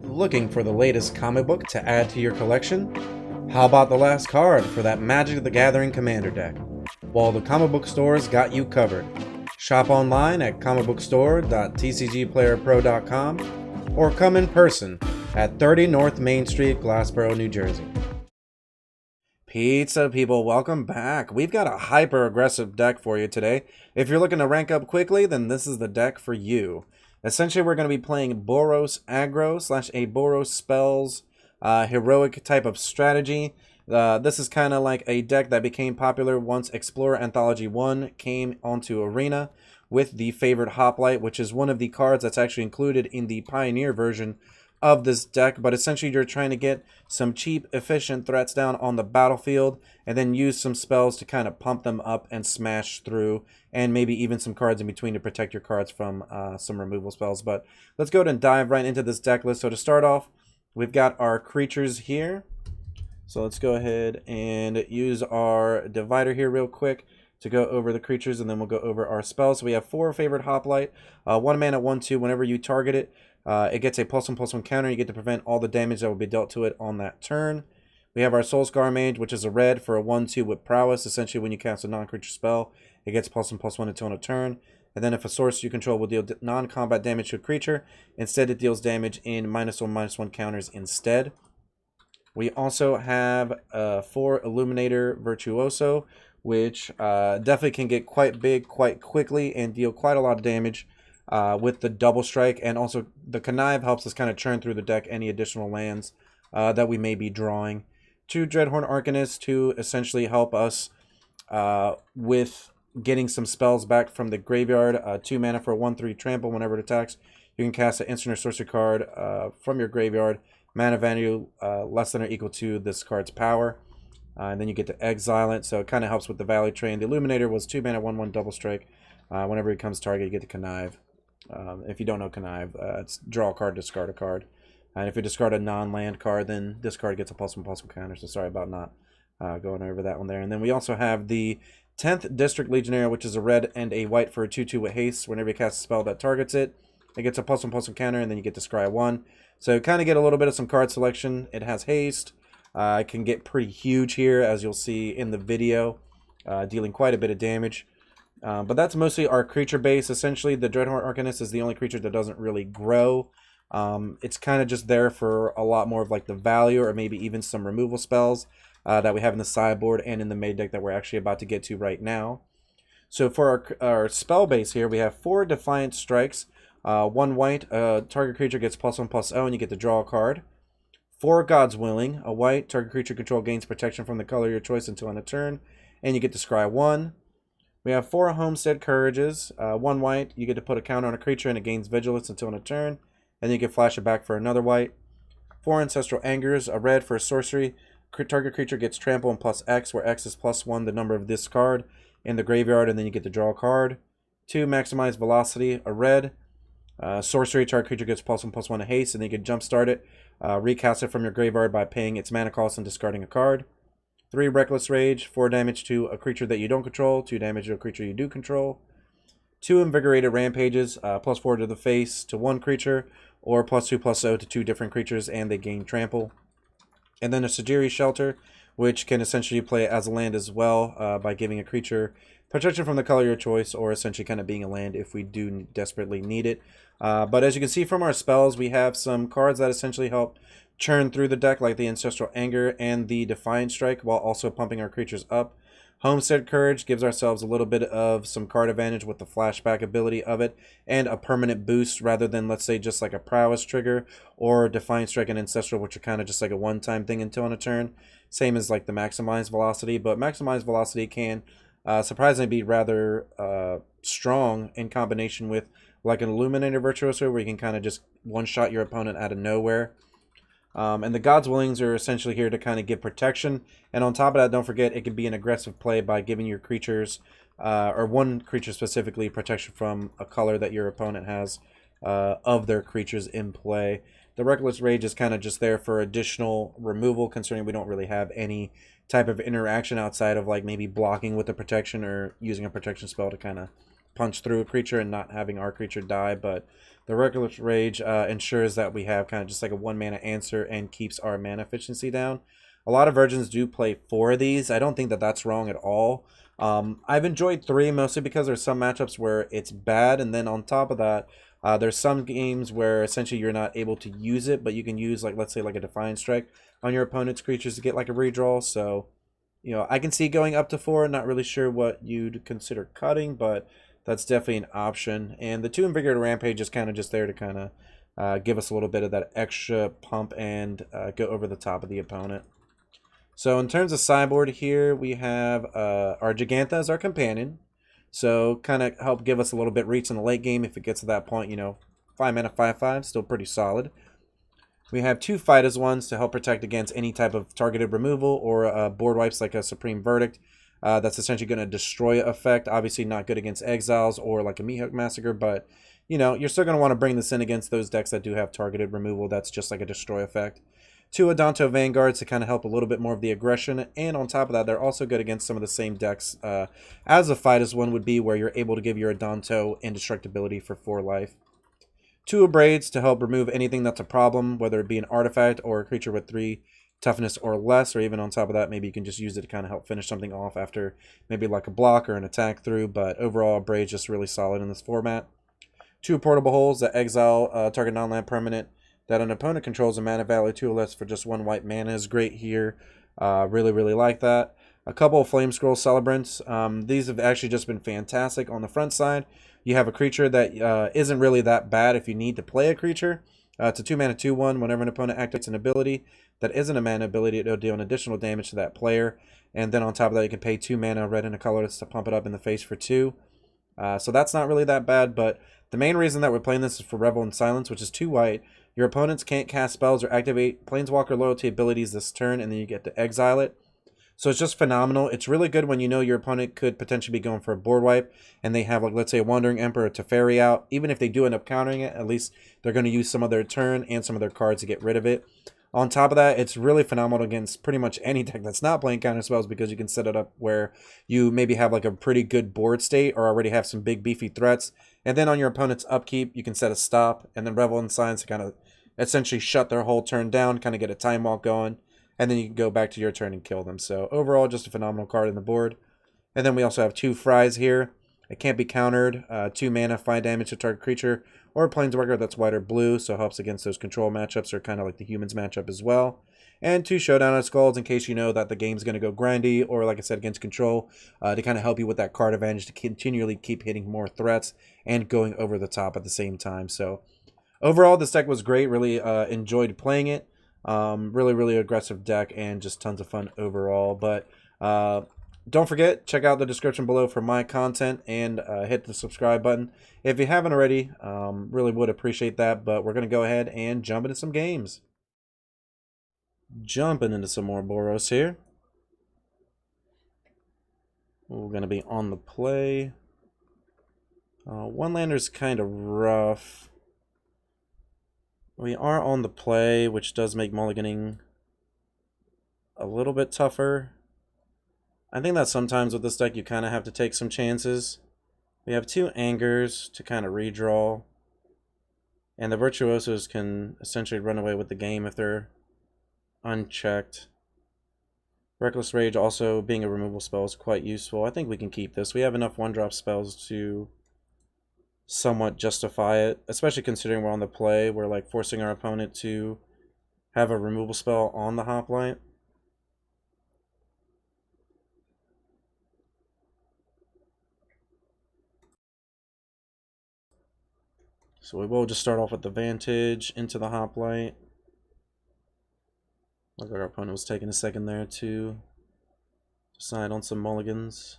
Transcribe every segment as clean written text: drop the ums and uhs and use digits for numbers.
Looking for the latest comic book to add to your collection? How about the last card for that Magic the Gathering Commander deck? Well, the comic book stores got you covered. Shop online at comicbookstore.tcgplayerpro.com or come in person at 30 North Main Street, Glassboro, New Jersey. Pizza people, welcome back. We've got a hyper aggressive deck for you today. If you're looking to rank up quickly, then this is the deck for you. Essentially, we're going to be playing Boros Aggro / a Boros Spells heroic type of strategy. This is kind of like a deck that became popular once Explorer Anthology 1 came onto Arena with the Favored Hoplite, which is one of the cards that's actually included in the Pioneer version of this deck. But essentially, you're trying to get some cheap, efficient threats down on the battlefield and then use some spells to kind of pump them up and smash through, and maybe even some cards in between to protect your cards from some removal spells. But let's go ahead and dive right into this deck list. So to start off, we've got our creatures here. So let's go ahead and use our divider here real quick to go over the creatures, and then we'll go over our spells. So we have 4 Favored Hoplite, 1 mana, 1/2. Whenever you target it, it gets a +1/+1 counter. You get to prevent all the damage that will be dealt to it on that turn. We have our Soulscar Mage, which is a red for a 1/2 with prowess. Essentially, when you cast a non-creature spell, it gets +1/+1 until on a turn. And then if a source you control will deal non-combat damage to a creature, instead it deals damage in -1/-1 counters instead. We also have 4 Illuminator Virtuoso, which definitely can get quite big quite quickly and deal quite a lot of damage with the double strike. And also the Connive helps us kind of churn through the deck any additional lands that we may be drawing. 2 Dreadhorn Arcanists to essentially help us with getting some spells back from the graveyard. 2 mana for a 1/3 trample. Whenever it attacks, you can cast an instant or sorcery card from your graveyard. Mana value less than or equal to this card's power. And then you get to exile it, so it kind of helps with the value train. The Illuminator was 2 mana, 1/1 double strike. Whenever it comes target, you get to Connive. If you don't know Connive, it's draw a card, discard a card. And if you discard a non-land card, then this card gets a +1/+1 counter. So sorry about not going over that one there. And then we also have the 10th District Legionnaire, which is a red and a white for a 2/2 with haste. Whenever you cast a spell that targets it, it gets a +1/+1 counter, and then you get to scry 1. So you kind of get a little bit of some card selection. It has haste. It can get pretty huge here, as you'll see in the video, dealing quite a bit of damage. But that's mostly our creature base. Essentially, the Dreadhorn Arcanist is the only creature that doesn't really grow. It's kind of just there for a lot more of like the value, or maybe even some removal spells that we have in the sideboard and in the main deck that we're actually about to get to right now. So for our spell base here, we have 4 Defiant Strikes. 1 white, target creature gets +1/+0, and you get to draw a card. 4 God's Willing, a white, target creature control gains protection from the color of your choice until on a turn, and you get to scry 1. We have 4 Homestead Courages, 1 white, you get to put a counter on a creature and it gains vigilance until on a turn, and you can flash it back for another white. 4 Ancestral Angers, a red for a sorcery, target creature gets trample and +X, where X is +1, the number of this card in the graveyard, and then you get to draw a card. 2 Maximize Velocity, a red, sorcery, target creature gets +1/+1 to haste, and then you can jumpstart it, recast it from your graveyard by paying its mana cost and discarding a card. 3 Reckless Rage, 4 damage to a creature that you don't control, 2 damage to a creature you do control. 2 Invigorated Rampages, +4 to the face to 1 creature, or +2/+0 to 2 different creatures, and they gain trample. And then a Sajiri Shelter, which can essentially play as a land as well, by giving a creature protection from the color of your choice, or essentially kind of being a land if we do desperately need it. But as you can see from our spells, we have some cards that essentially help churn through the deck, like the Ancestral Anger and the Defiant Strike, while also pumping our creatures up. Homestead Courage gives ourselves a little bit of some card advantage with the flashback ability of it, and a permanent boost rather than, let's say, just like a prowess trigger, or Defiant Strike and Ancestral, which are kind of just like a one-time thing until on a turn. Same as like the Maximized Velocity, but Maximized Velocity can surprisingly be rather strong in combination with like an Illuminator Virtuoso, where you can kind of just one-shot your opponent out of nowhere. And the God's Willings are essentially here to kind of give protection. And on top of that, don't forget, it can be an aggressive play by giving your creatures, or one creature specifically, protection from a color that your opponent has of their creatures in play. The Reckless Rage is kind of just there for additional removal, considering we don't really have any type of interaction outside of like maybe blocking with the protection or using a protection spell to kind of punch through a creature and not having our creature die, but the Reckless Rage ensures that we have kind of just like a 1-mana answer and keeps our mana efficiency down. A lot of versions do play 4 of these. I don't think that that's wrong at all. I've enjoyed 3 mostly because there's some matchups where it's bad, and then on top of that, there's some games where essentially you're not able to use it, but you can use, like, let's say like a Defiant Strike on your opponent's creatures to get like a redraw. So, you know, I can see going up to 4. Not really sure what you'd consider cutting, but that's definitely an option. And the 2 Invigorated Rampage is kind of just there to kind of give us a little bit of that extra pump and go over the top of the opponent. So in terms of sideboard here, we have our Giganta as our companion. So kind of help give us a little bit reach in the late game if it gets to that point. You know, 5 mana, 5/5, still pretty solid. We have 2 Fight as Ones to help protect against any type of targeted removal or board wipes like a Supreme Verdict. That's essentially going to destroy effect. Obviously not good against Exiles or like a Meathook Massacre, but you know, you're still going to want to bring this in against those decks that do have targeted removal. That's just like a destroy effect. 2 Adanto Vanguards to kind of help a little bit more of the aggression, and on top of that, they're also good against some of the same decks as a Fight as One would be, where you're able to give your Adanto indestructibility for 4 life. 2 Abrades to help remove anything that's a problem, whether it be an artifact or a creature with 3 toughness or less, or even on top of that, maybe you can just use it to kind of help finish something off after maybe like a block or an attack through, but overall, Abrade's just really solid in this format. 2 Portable Holes that exile target non-land permanent that an opponent controls a mana value 2 or less for just 1 white mana is great here. Really like that. A couple of Flame Scroll Celebrants. These have actually just been fantastic. On the front side, you have a creature that isn't really that bad if you need to play a creature. It's a 2 mana 2/1. Whenever an opponent activates an ability that isn't a mana ability, it'll deal an additional damage to that player. And then on top of that, you can pay 2 mana, red and a colorless, to pump it up in the face for 2. So that's not really that bad, but the main reason that we're playing this is for Revel in Silence, which is 2 white. Your opponents can't cast spells or activate Planeswalker Loyalty abilities this turn, and then you get to exile it. So it's just phenomenal. It's really good when you know your opponent could potentially be going for a board wipe, and they have, like, let's say, a Wandering Emperor or Teferi out. Even if they do end up countering it, at least they're going to use some of their turn and some of their cards to get rid of it. On top of that, it's really phenomenal against pretty much any deck that's not playing counter spells, because you can set it up where you maybe have like a pretty good board state or already have some big beefy threats, and then on your opponent's upkeep you can set a stop and then Revel in Silence to kind of essentially shut their whole turn down, kind of get a time walk going, and then you can go back to your turn and kill them. So overall, just a phenomenal card in the board. And then we also have 2 Fries here. It can't be countered. 2 mana, 5 damage to target creature or a Planeswalker that's white or blue, so it helps against those control matchups, or kind of like the humans matchup as well. And 2 Showdown of Skulls in case you know that the game's going to go grindy, or like I said, against control, to kind of help you with that card advantage to continually keep hitting more threats and going over the top at the same time. So overall, this deck was great. Really enjoyed playing it. Really aggressive deck and just tons of fun overall. But don't forget, check out the description below for my content, and hit the subscribe button if you haven't already. Really would appreciate that. But we're going to go ahead and jump into some games. Jumping into some more Boros here. We're going to be on the play. One lander's kind of rough. We are on the play, which does make mulliganing a little bit tougher. I think that sometimes with this deck you kind of have to take some chances. We have 2 Angers to kind of redraw. And the Virtuosos can essentially run away with the game if they're unchecked. Reckless Rage also being a removal spell is quite useful. I think we can keep this. We have enough 1-drop spells to somewhat justify it, especially considering we're on the play. We're like forcing our opponent to have a removal spell on the hoplite. So we will just start off with the Vantage into the hoplite. Look like our opponent was taking a second there to decide on some mulligans.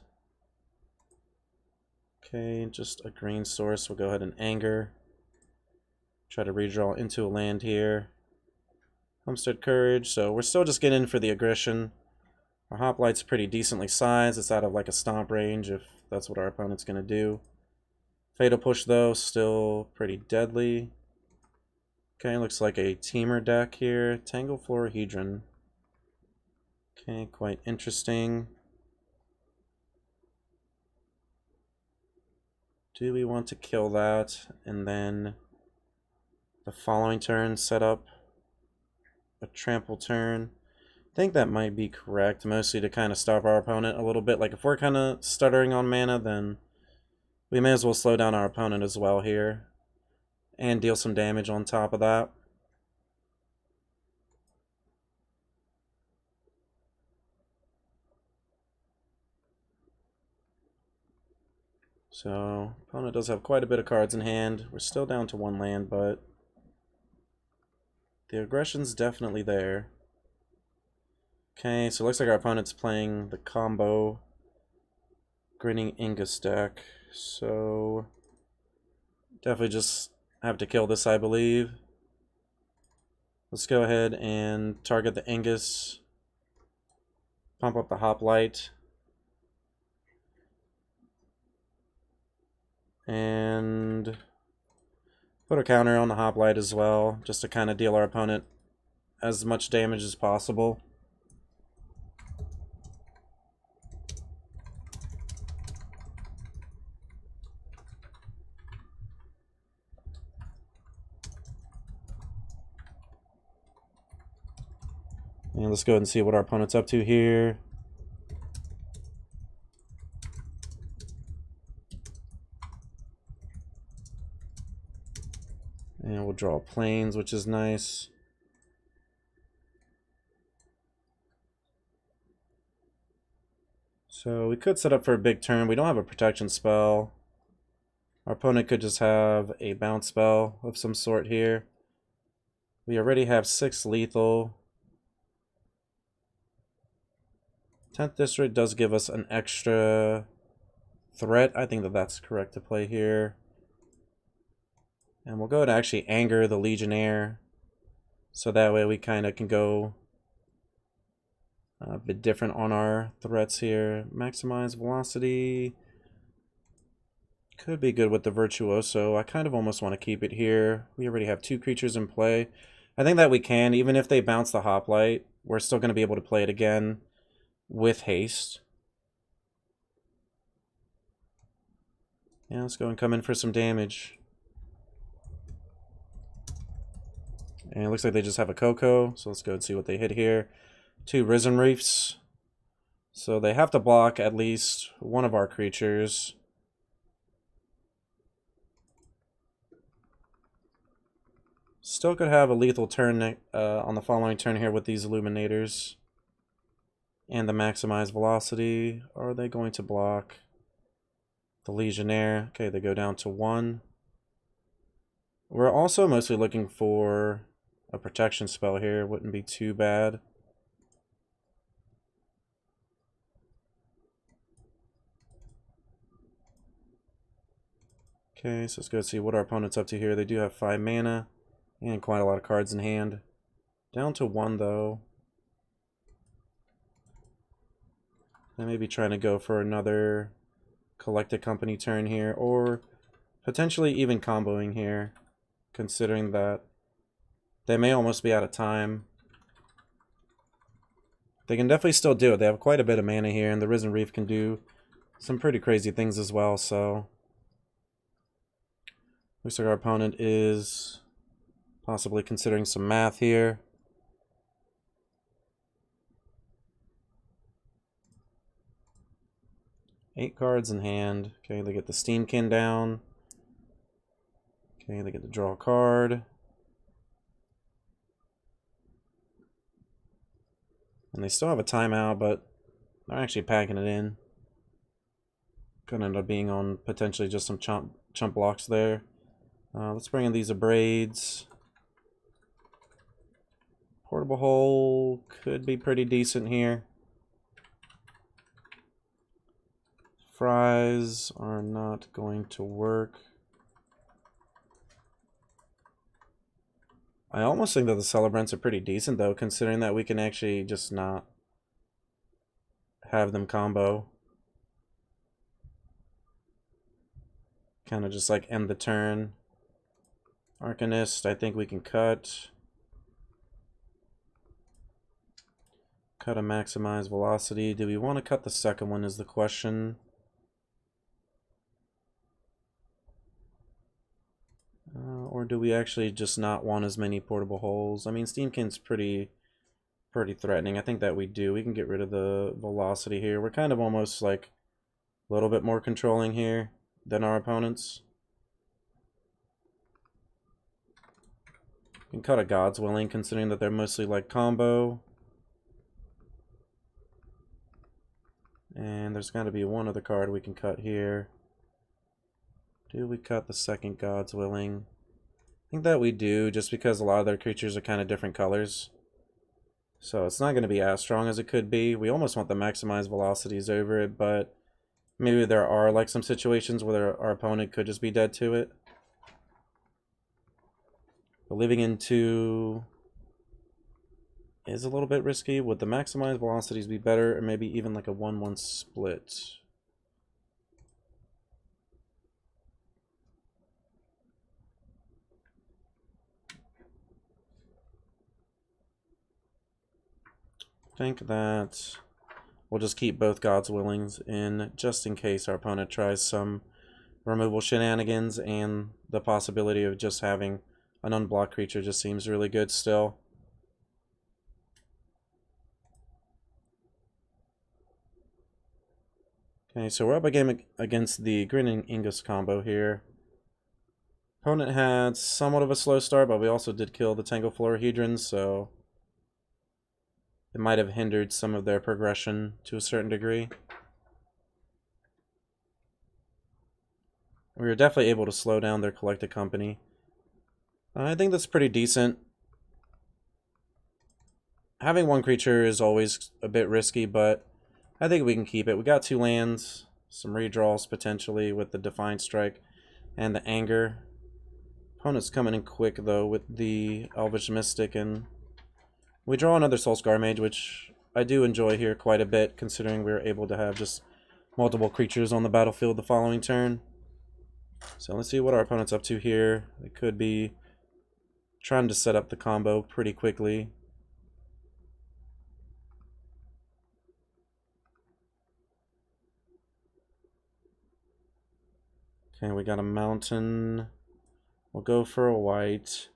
Okay, just a green source. We'll go ahead and Anger. Try to redraw into a land here. Homestead Courage. So we're still just getting in for the aggression. Our hoplite's pretty decently sized. It's out of like a stomp range if that's what our opponent's going to do. Fatal Push, though, still pretty deadly. Okay, looks like a Temur deck here. Tangle Florahedron. Okay, quite interesting. Do we want to kill that and then the following turn set up a trample turn? I think that might be correct, mostly to kind of stop our opponent a little bit. Like if we're kind of stuttering on mana, then we may as well slow down our opponent as well here and deal some damage on top of that. So, opponent does have quite a bit of cards in hand. We're still down to 1 land, but the aggression's definitely there. Okay, so it looks like our opponent's playing the combo Grinning Ingus deck. So, definitely just have to kill this, I believe. Let's go ahead and target the Ingus. Pump up the Hoplite. And put a counter on the Hoplite as well, just to kind of deal our opponent as much damage as possible. And let's go ahead and see what our opponent's up to here. And we'll draw planes, which is nice. So we could set up for a big turn. We don't have a protection spell. Our opponent could just have a bounce spell of some sort here. We already have 6 lethal. 10th District does give us an extra threat. I think that that's correct to play here. And we'll go to actually anger the Legionnaire. So that way we kind of can go a bit different on our threats here. Maximize velocity. Could be good with the Virtuoso. I kind of almost want to keep it here. We already have 2 creatures in play. I think that we can, even if they bounce the Hoplite, we're still going to be able to play it again with haste. Yeah, let's go and come in for some damage. And it looks like they just have a Coco, so let's go and see what they hit here. 2 Risen Reefs. So they have to block at least one of our creatures. Still could have a lethal turn on the following turn here with these Illuminators. And the Maximize Velocity. Are they going to block the Legionnaire? Okay, they go down to 1. We're also mostly looking for a protection spell here. Wouldn't be too bad. Okay, so let's go see what our opponent's up to here. They do have 5 mana and quite a lot of cards in hand. Down to 1 though. They may be trying to go for another Collected Company turn here, or potentially even comboing here, considering that they may almost be out of time. They can definitely still do it. They have quite a bit of mana here, and the Risen Reef can do some pretty crazy things as well, so looks like our opponent is possibly considering some math here. Eight cards in hand. Okay, they get the Steamkin down. Okay, they get to draw a card. And they still have a timeout, but they're actually packing it in. Could end up being on potentially just some chump blocks there. Let's bring in these Abrades. Portable Hole could be pretty decent here. Fries are not going to work. I almost think that the Celebrants are pretty decent though, considering that we can actually just not have them combo. Kind of just like end the turn. Arcanist, I think we can cut. Cut a Maximize Velocity. Do we want to cut the second one is the question. do we actually just not want as many portable holes? I mean, Steamkin's pretty threatening. I think that we do. We can get rid of the velocity here. We're kind of almost like a little bit more controlling here than our opponents. We can cut a God's Willing, considering that they're mostly like combo. And there's got to be one other card we can cut here. Do we cut the second God's Willing? I think that we do, just because a lot of their creatures are kind of different colors. So it's not going to be as strong as it could be. We almost want the maximized velocities over it, but maybe there are like some situations where our opponent could just be dead to it. But leaving into is a little bit risky. Would the maximized velocities be better, or maybe even like a 1-1 split? I think that we'll just keep both God's Willings in, just in case our opponent tries some removal shenanigans, and the possibility of just having an unblocked creature just seems really good still. Okay, so we're up a game against the Grinning Ingus combo here. Opponent had somewhat of a slow start, but we also did kill the Tangleflorahedrons, so it might have hindered some of their progression to a certain degree. We were definitely able to slow down their Collected Company. I think that's pretty decent. Having one creature is always a bit risky, but I think we can keep it. We got 2 lands, some redraws potentially with the Defiant Strike and the Anger. Opponent's coming in quick though with the Elvish Mystic, and we draw another Soulscar Mage, which I do enjoy here quite a bit, considering we were able to have just multiple creatures on the battlefield the following turn. So let's see what our opponent's up to here. They could be trying to set up the combo pretty quickly. Okay, we got a mountain. We'll go for a white.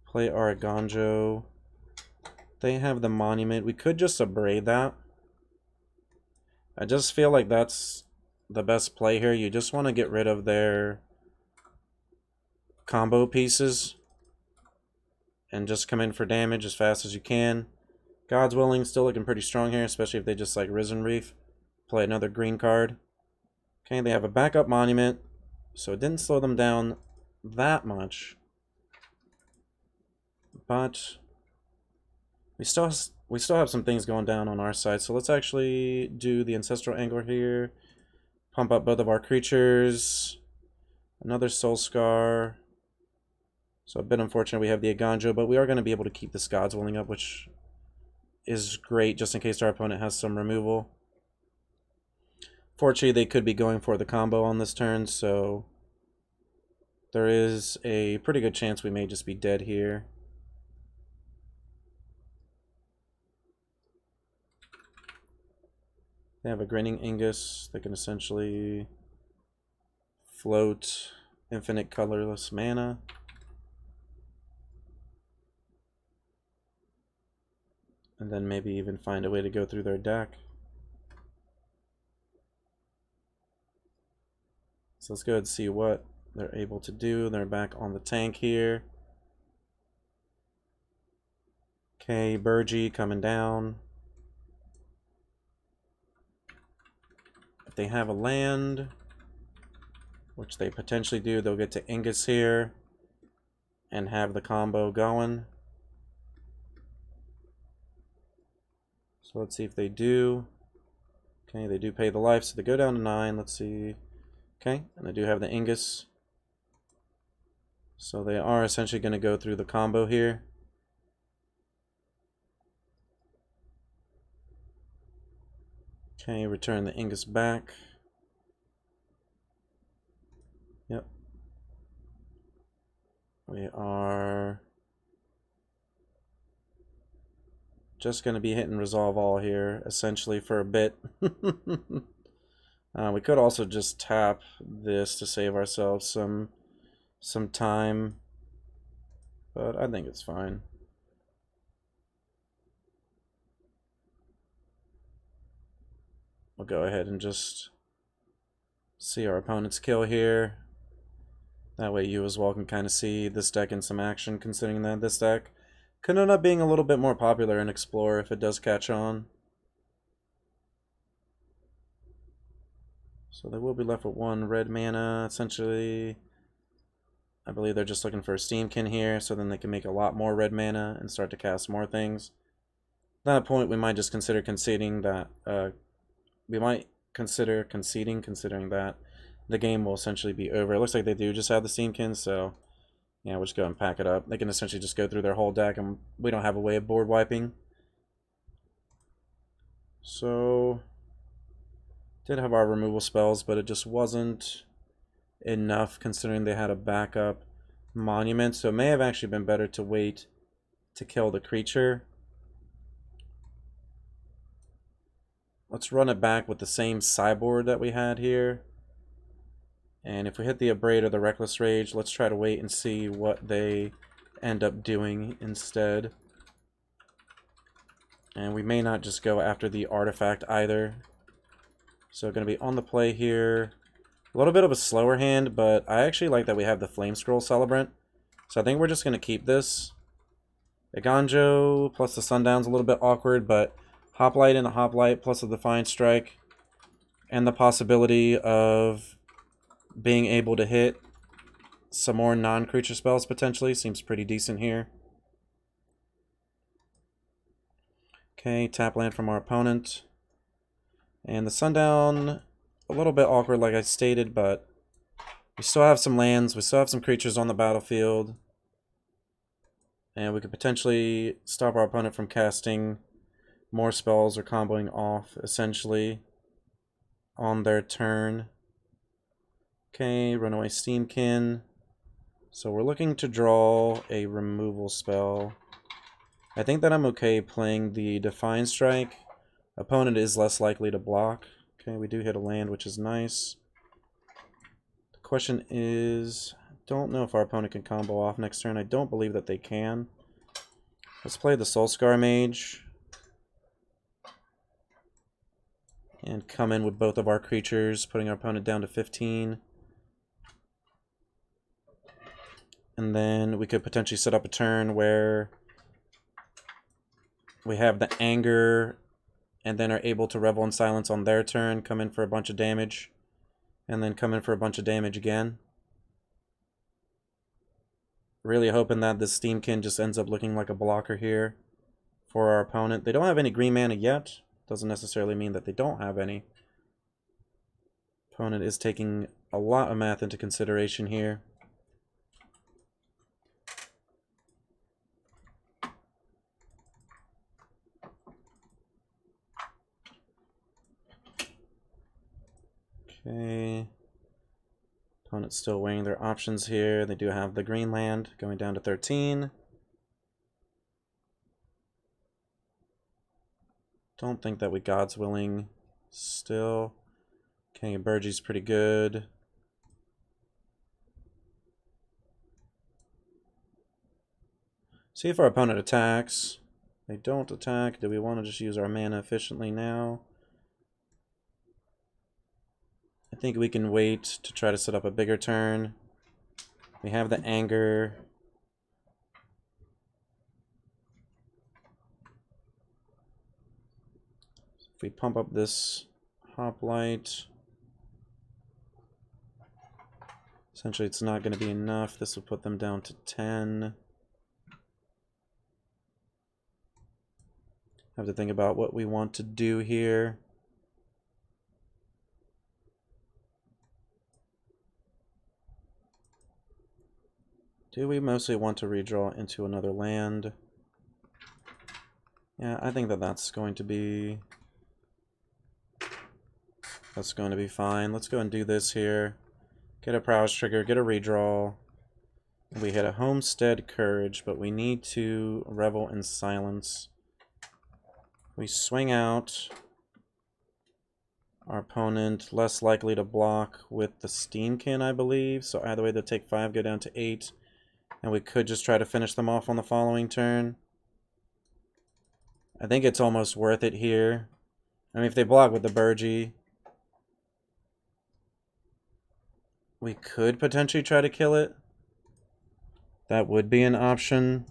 Play Aragonjo. They have the monument. We could just abrade that. I just feel like that's the best play here. You just want to get rid of their combo pieces and just come in for damage as fast as you can. God's Willing still looking pretty strong here, especially if they just like Risen Reef. Play another green card. Okay, they have a backup monument, so it didn't slow them down that much. But we still have some things going down on our side, so let's actually do the Ancestral Angler here. Pump up both of our creatures. Another Soulscar. So a bit unfortunate we have the Agonjo, but we are going to be able to keep this God's Willing up, which is great just in case our opponent has some removal. Fortunately, they could be going for the combo on this turn, so there is a pretty good chance we may just be dead here. They have a Grinning Ingus. They can essentially float infinite colorless mana. And then maybe even find a way to go through their deck. So let's go ahead and see what they're able to do. They're back on the tank here. Okay, Burgee coming down. If they have a land, which they potentially do, they'll get to Ingus here and have the combo going. So let's see if they do. Okay, they do pay the life, so they go down to 9. Let's see. Okay, and they do have the Ingus. So they are essentially going to go through the combo here. Okay, return the Ingus back. Yep. We are just going to be hitting resolve all here, essentially, for a bit. We could also just tap this to save ourselves some some time, but I think it's fine. We'll go ahead and just see our opponent's kill here. That way you as well can kind of see this deck in some action, considering that this deck could end up being a little bit more popular in Explorer if it does catch on. So they will be left with 1 red mana, essentially. I believe they're just looking for a Steamkin here, so then they can make a lot more red mana and start to cast more things. At that point, we might just consider conceding that, considering that the game will essentially be over. It looks like they do just have the Steamkin, so yeah, we'll just go and pack it up. They can essentially just go through their whole deck, and we don't have a way of board wiping. So, did have our removal spells, but it just wasn't enough considering they had a backup monument. So it may have actually been better to wait to kill the creature. Let's run it back with the same sideboard that we had here. And if we hit the Abrade or the Reckless Rage, let's try to wait and see what they end up doing instead. And we may not just go after the artifact either. So going to be on the play here. A little bit of a slower hand, but I actually like that we have the Flame Scroll Celebrant. So I think we're just going to keep this. Iganjo plus the Sundown's a little bit awkward, but Hoplite and a Hoplite plus a Defiant Strike. And the possibility of being able to hit some more non-creature spells potentially seems pretty decent here. Okay, tap land from our opponent. And the Sundown, a little bit awkward like I stated, but we still have some lands, we still have some creatures on the battlefield. And we could potentially stop our opponent from casting more spells or comboing off, essentially, on their turn. Okay, Runaway Steamkin. So we're looking to draw a removal spell. I think that I'm okay playing the Defiant Strike. Opponent is less likely to block. Okay, we do hit a land, which is nice. The question is, I don't know if our opponent can combo off next turn. I don't believe that they can. Let's play the Soulscar Mage. And come in with both of our creatures, putting our opponent down to 15. And then we could potentially set up a turn where we have the Anger and then are able to Revel in Silence on their turn, come in for a bunch of damage, and then come in for a bunch of damage again. Really hoping that this Steamkin just ends up looking like a blocker here for our opponent. They don't have any green mana yet. Doesn't necessarily mean that they don't have any. Opponent is taking a lot of math into consideration here. Okay. Opponent's still weighing their options here. They do have the green land going down to 13. Don't think that we God's Willing still. Okay, Burgie's pretty good. See if our opponent attacks. They don't attack. Do we want to just use our mana efficiently now? I think we can wait to try to set up a bigger turn. We have the Anger. If we pump up this Hoplite, essentially it's not going to be enough. This will put them down to 10. Have to think about what we want to do here. Do we mostly want to redraw into another land? Yeah, I think that that's going to be fine. Let's go and do this here. Get a Prowess trigger, get a redraw. We hit a Homestead Courage, but we need to Revel in Silence. We swing out. Our opponent less likely to block with the Steamkin, I believe. So either way, they'll take 5, go down to 8. And we could just try to finish them off on the following turn. I think it's almost worth it here. I mean, if they block with the Burgee, we could potentially try to kill it. That would be an option.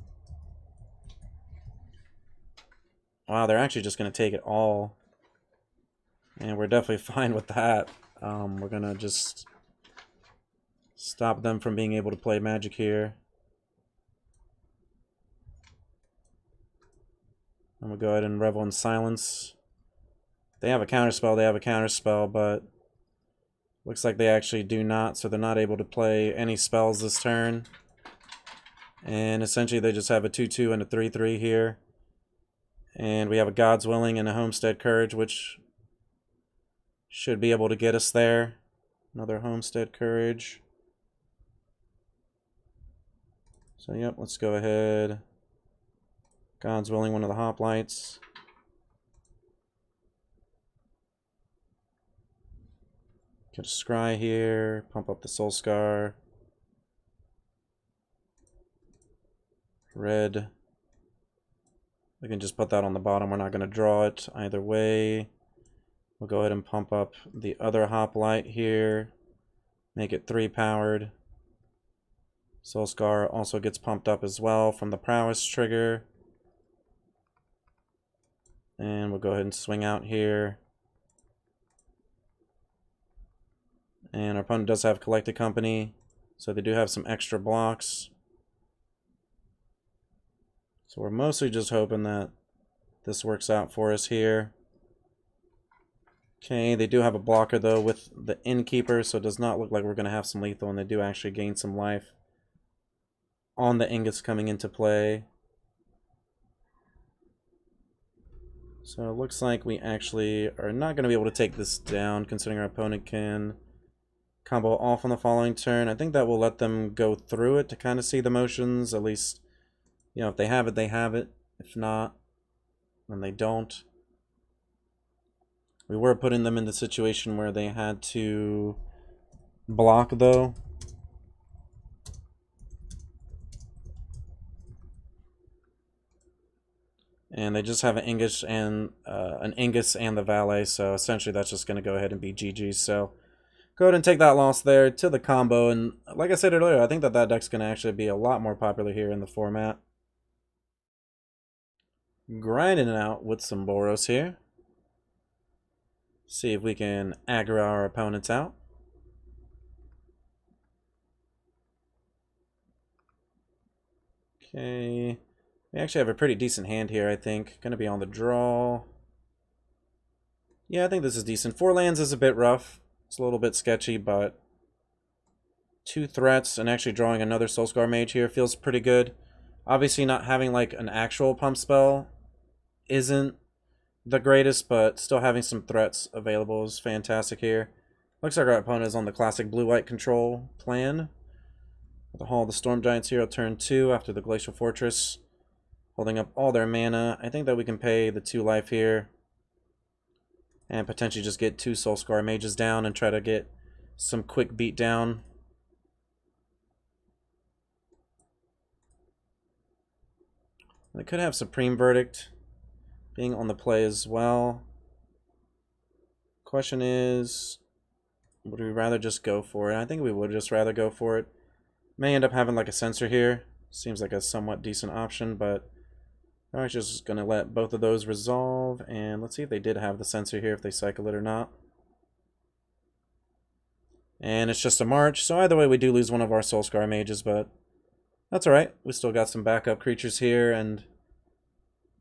Wow, they're actually just going to take it all. And we're definitely fine with that. We're going to just stop them from being able to play Magic here. And we'll go ahead and revel in silence. They have a counterspell, but looks like they actually do not, so they're not able to play any spells this turn. And essentially they just have a 2/2 and a 3/3 here. And we have a God's Willing and a Homestead Courage, which should be able to get us there. Another Homestead Courage. So yep, let's go ahead. God's Willing, one of the Hoplites. Get a Scry here, pump up the Soul Scar. Red. We can just put that on the bottom. We're not going to draw it either way. We'll go ahead and pump up the other Hoplite here. Make it 3 powered. Soul Scar also gets pumped up as well from the Prowess trigger. And we'll go ahead and swing out here. And our opponent does have Collected Company, so they do have some extra blocks. So we're mostly just hoping that this works out for us here. Okay, they do have a blocker though with the Innkeeper, so it does not look like we're going to have some lethal, and they do actually gain some life on the Ingus coming into play. So it looks like we actually are not going to be able to take this down, considering our opponent can combo off on the following turn. I think that will let them go through it to kind of see the motions. At least, you know, if they have it, they have it. If not, then they don't. We were putting them in the situation where they had to block, though. And they just have an Ingus and the Valet, so essentially that's just going to go ahead and be GG. So go ahead and take that loss there to the combo. And like I said earlier, I think that deck's going to actually be a lot more popular here in the format. Grinding it out with some Boros here. See if we can aggro our opponents out. Okay. We actually have a pretty decent hand here, I think. Going to be on the draw. Yeah, I think this is decent. 4 lands is a bit rough. It's a little bit sketchy, but 2 threats and actually drawing another Soulscar Mage here feels pretty good. Obviously not having like an actual pump spell isn't the greatest, but still having some threats available is fantastic here. Looks like our opponent is on the classic blue-white control plan. With the Hall of the Storm Giants here on turn 2 after the Glacial Fortress. Holding up all their mana. I think that we can pay the 2 life here. And potentially just get 2 Soulscar Mages down and try to get some quick beat down. They could have Supreme Verdict being on the play as well. Question is, would we rather just go for it? I think we would just rather go for it. May end up having like a Censor here. Seems like a somewhat decent option, but I'm just going to let both of those resolve, and let's see if they did have the Censor here, if they cycle it or not. And it's just a March, so either way we do lose one of our Soulscar Mages, but that's alright. We still got some backup creatures here, and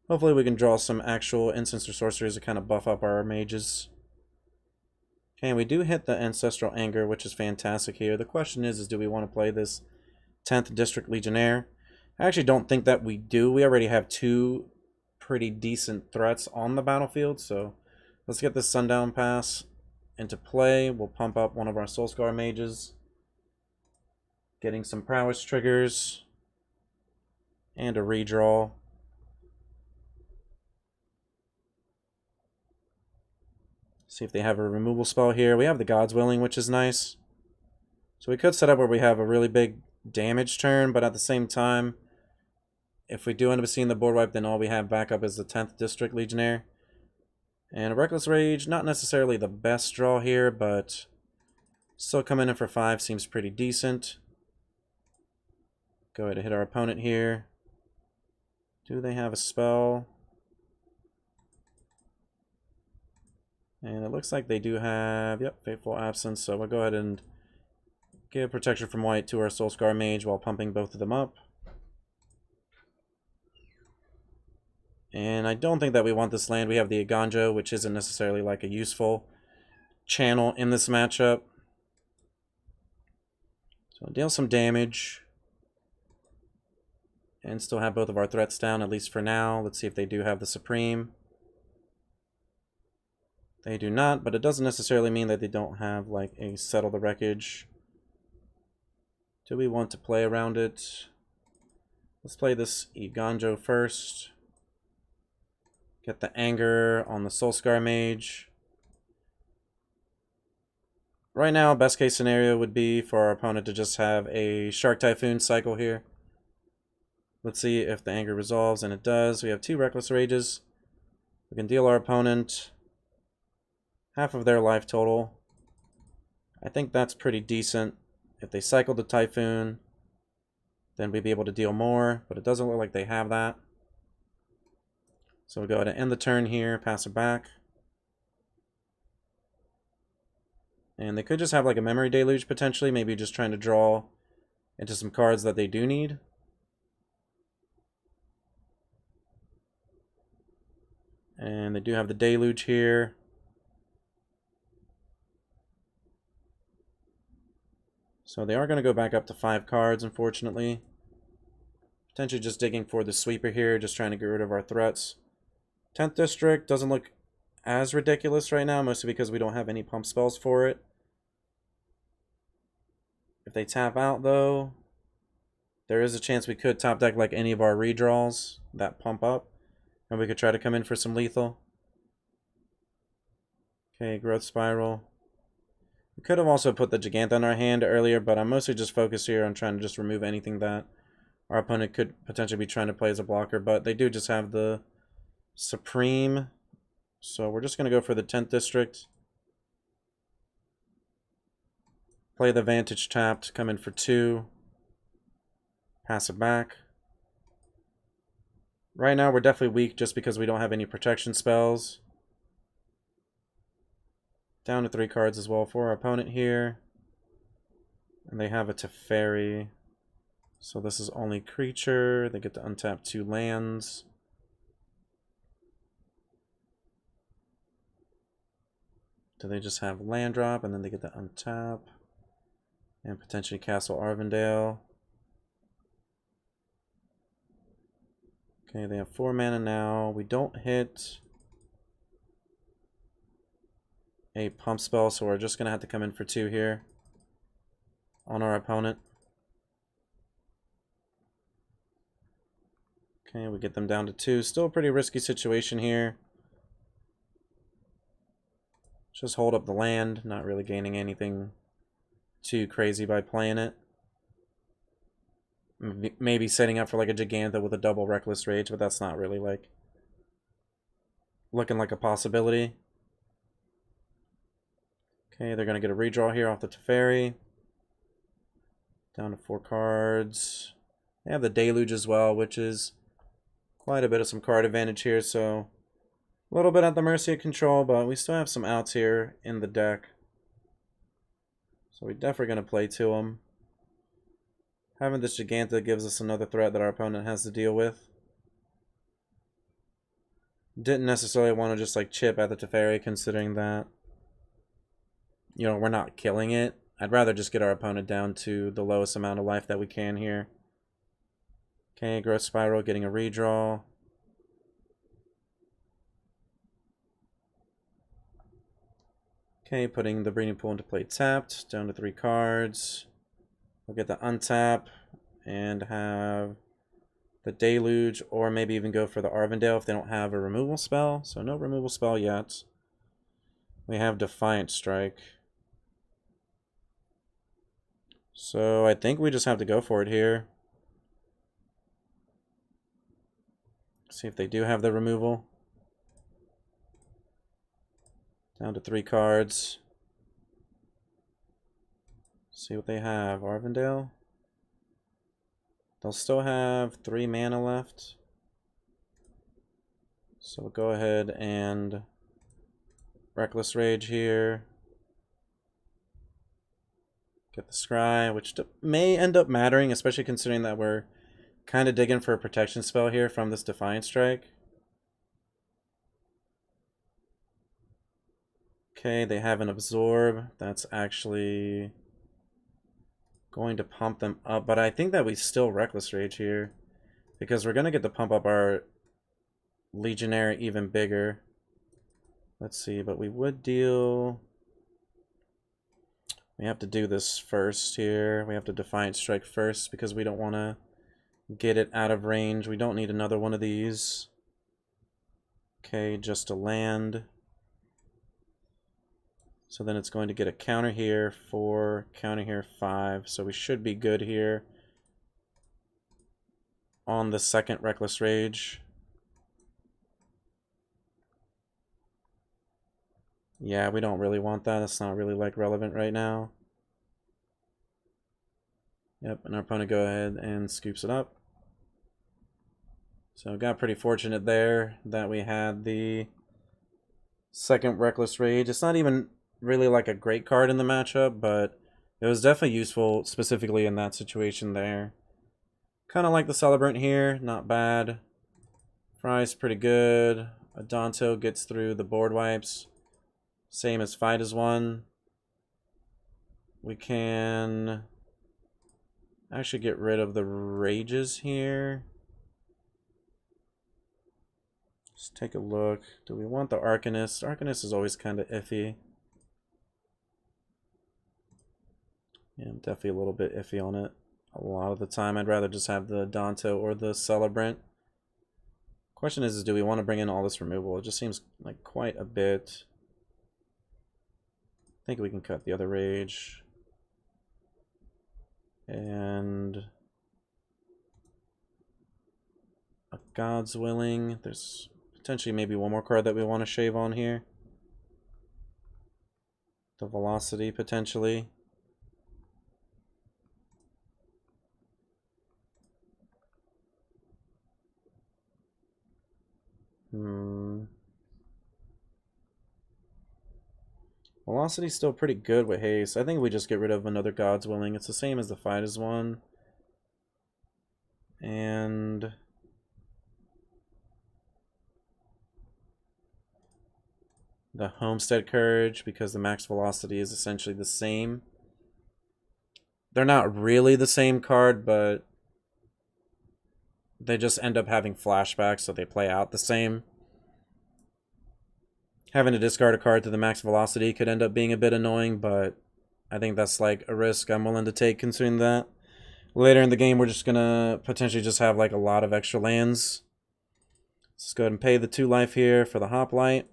hopefully we can draw some actual instants or sorceries to kind of buff up our mages. Okay, and we do hit the Ancestral Anger, which is fantastic here. The question is do we want to play this 10th District Legionnaire? I actually don't think that we do. We already have 2 pretty decent threats on the battlefield, so let's get this Sundown Pass into play. We'll pump up one of our Soulscar Mages, getting some Prowess triggers, and a redraw. See if they have a removal spell here. We have the God's Willing, which is nice. So we could set up where we have a really big damage turn, but at the same time, if we do end up seeing the board wipe, then all we have backup is the 10th District Legionnaire. And a Reckless Rage, not necessarily the best draw here, but still coming in for 5 seems pretty decent. Go ahead and hit our opponent here. Do they have a spell? And it looks like they do have, yep, Fateful Absence. So we'll go ahead and give protection from white to our Soulscar Mage while pumping both of them up. And I don't think that we want this land. We have the Iganjo, which isn't necessarily like a useful channel in this matchup. So deal some damage. And still have both of our threats down, at least for now. Let's see if they do have the Supreme. They do not, but it doesn't necessarily mean that they don't have like a Settle the Wreckage. Do we want to play around it? Let's play this Iganjo first. Get the Anger on the Soulscar Mage. Right now, best case scenario would be for our opponent to just have a Shark Typhoon cycle here. Let's see if the Anger resolves, and it does. We have 2 Reckless Rages. We can deal our opponent half of their life total. I think that's pretty decent. If they cycle the Typhoon, then we'd be able to deal more, but it doesn't look like they have that. So we'll go ahead and end the turn here, pass it back. And they could just have like a Memory Deluge potentially, maybe just trying to draw into some cards that they do need. And they do have the Deluge here. So they are going to go back up to 5 cards, unfortunately. Potentially just digging for the sweeper here, just trying to get rid of our threats. 10th District doesn't look as ridiculous right now, mostly because we don't have any pump spells for it. If they tap out, though, there is a chance we could top deck like any of our redraws that pump up, and we could try to come in for some lethal. Okay, Growth Spiral. We could have also put the Giganta in our hand earlier, but I'm mostly just focused here on trying to just remove anything that our opponent could potentially be trying to play as a blocker, but they do just have the Supreme. So we're just going to go for the 10th District. Play the Vantage tapped, come in for 2. Pass it back. Right now we're definitely weak just because we don't have any protection spells. Down to 3 cards as well for our opponent here. And they have a Teferi. So this is only creature. They get to untap 2 lands. Do they just have land drop and then they get to untap? And potentially Castle Arvindale. Okay, they have 4 mana now. We don't hit a pump spell, so we're just going to have to come in for 2 here on our opponent. Okay, we get them down to 2. Still a pretty risky situation here. Just hold up the land, not really gaining anything too crazy by playing it. Maybe setting up for like a Giganta with a double Reckless Rage, but that's not really like looking like a possibility. Okay, they're going to get a redraw here off the Teferi. Down to 4 cards. They have the Deluge as well, which is quite a bit of some card advantage here, so a little bit at the mercy of control, but we still have some outs here in the deck. So we're definitely going to play to them. Having this Giganta gives us another threat that our opponent has to deal with. Didn't necessarily want to just like chip at the Teferi, considering that, you know, we're not killing it. I'd rather just get our opponent down to the lowest amount of life that we can here. Okay, Growth Spiral getting a redraw. Okay, putting the Breeding Pool into play tapped, down to 3 cards. We'll get the untap and have the Deluge, or maybe even go for the Arvindale if they don't have a removal spell. So no removal spell yet. We have Defiant Strike. So I think we just have to go for it here. See if they do have the removal. Down to 3 cards. See what they have. Arvindale. They'll still have 3 mana left. So we'll go ahead and Reckless Rage here. Get the Scry, which may end up mattering, especially considering that we're kind of digging for a protection spell here from this Defiant Strike. Okay, they have an Absorb. That's actually going to pump them up, but I think that we still Reckless Rage here because we're going to get to pump up our Legionnaire even bigger. Let's see, but we would deal... We have to do this first here. We have to Defiant Strike first because we don't want to get it out of range. We don't need another one of these. Okay, just a land. So then it's going to get a counter here, 4, counter here, 5. So we should be good here on the second Reckless Rage. Yeah, we don't really want that. It's not really like relevant right now. Yep, and our opponent go ahead and scoops it up. So got pretty fortunate there that we had the second Reckless Rage. It's not even really like a great card in the matchup, but it was definitely useful specifically in that situation there. Kind of like the Celebrant here, not bad. Fry's pretty good. Adonto gets through the board wipes. Same as Fight as one. We can actually get rid of the Rages here. Just take a look. Do we want the Arcanist? Arcanist is always kind of iffy. Yeah, I'm definitely a little bit iffy on it. A lot of the time, I'd rather just have the Danto or the Celebrant. Question is do we want to bring in all this removal? It just seems like quite a bit. I think we can cut the other Rage. And a God's Willing. There's potentially maybe one more card that we want to shave on here. The Velocity, potentially. Velocity's still pretty good with haste. I think we just get rid of another God's Willing. It's the same as the Fight as one. And the Homestead Courage, because the max velocity is essentially the same. They're not really the same card, but they just end up having flashbacks, so they play out the same. Having to discard a card to the max velocity could end up being a bit annoying, but I think that's like a risk I'm willing to take considering that. Later in the game, we're just going to potentially just have like a lot of extra lands. Let's go ahead and pay the 2 life here for the Hoplite.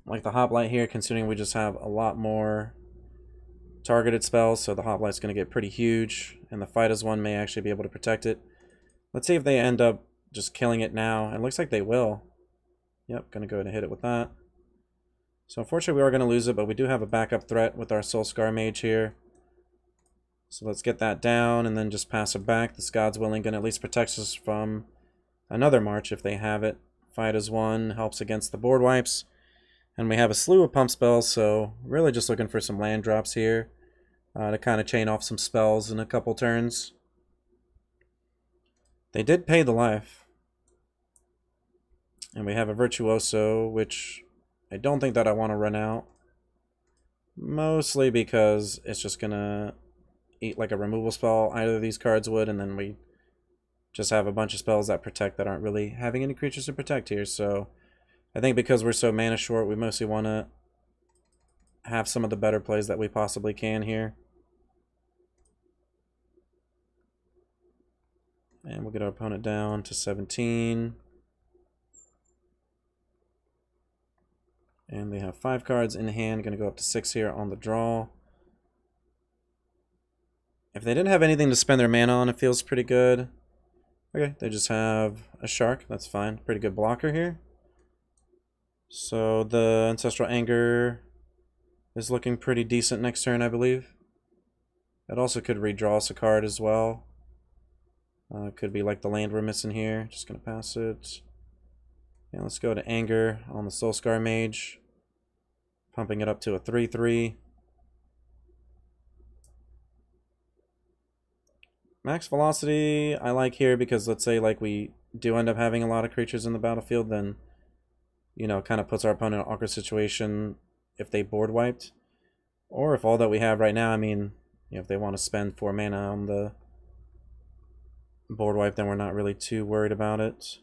Like the Hoplite here, considering we just have a lot more targeted spells, so the Hoplite's going to get pretty huge, and the Fight as one may actually be able to protect it. Let's see if they end up just killing it now. It looks like they will. Yep, going to go ahead and hit it with that. So unfortunately we are going to lose it, but we do have a backup threat with our Soul Scar Mage here. So let's get that down and then just pass it back. This God's Willing going to at least protect us from another March if they have it. Fight as one, helps against the board wipes. And we have a slew of pump spells, so really just looking for some land drops here to kind of chain off some spells in a couple turns. They did pay the life. And we have a Virtuoso, which I don't think that I want to run out. Mostly because it's just going to eat like a removal spell. Either of these cards would, and then we just have a bunch of spells that protect that aren't really having any creatures to protect here. So I think because we're so mana short, we mostly want to have some of the better plays that we possibly can here. And we'll get our opponent down to 17. And they have 5 cards in hand. Going to go up to 6 here on the draw. If they didn't have anything to spend their mana on, it feels pretty good. Okay, they just have a shark. That's fine. Pretty good blocker here. So the Ancestral Anger is looking pretty decent next turn, I believe. It also could redraw us a card as well. Could be like the land we're missing here. Just going to pass it. Yeah, let's go to Anger on the Soulscar Mage. Pumping it up to a 3/3. Max Velocity I like here because let's say like we do end up having a lot of creatures in the battlefield, then, you know, kind of puts our opponent in an awkward situation if they board wiped. Or if all that we have right now, I mean, you know, if they want to spend 4 mana on the board wipe, then we're not really too worried about it.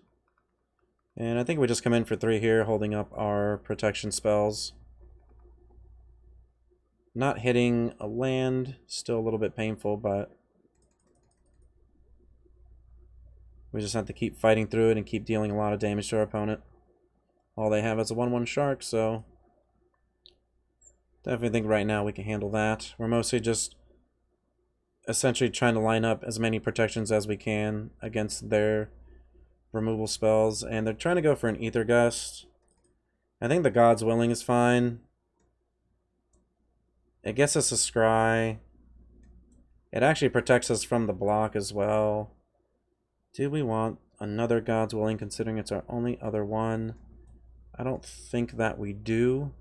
And I think we just come in for 3 here, holding up our protection spells. Not hitting a land, still a little bit painful, but we just have to keep fighting through it and keep dealing a lot of damage to our opponent. All they have is a 1/1 shark, so definitely think right now we can handle that. We're mostly just essentially trying to line up as many protections as we can against their removal spells, and they're trying to go for an Ether Gust. I think the God's Willing is fine. It gets us a Scry. It actually protects us from the block as well. Do we want another God's Willing considering it's our only other one? I don't think that we do.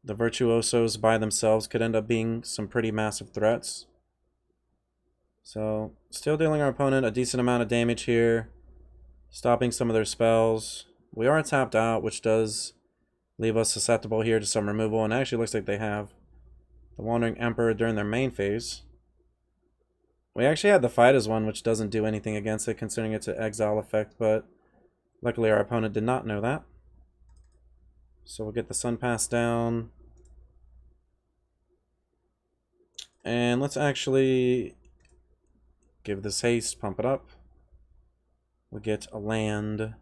The Virtuosos by themselves could end up being some pretty massive threats. So, still dealing our opponent a decent amount of damage here. Stopping some of their spells. We are tapped out, which does leave us susceptible here to some removal. And it actually looks like they have the Wandering Emperor during their main phase. We actually had the Fight as one, which doesn't do anything against it, considering it's an exile effect, but luckily our opponent did not know that. So we'll get the Sun Pass down. And let's actually give this haste, pump it up. We get a land.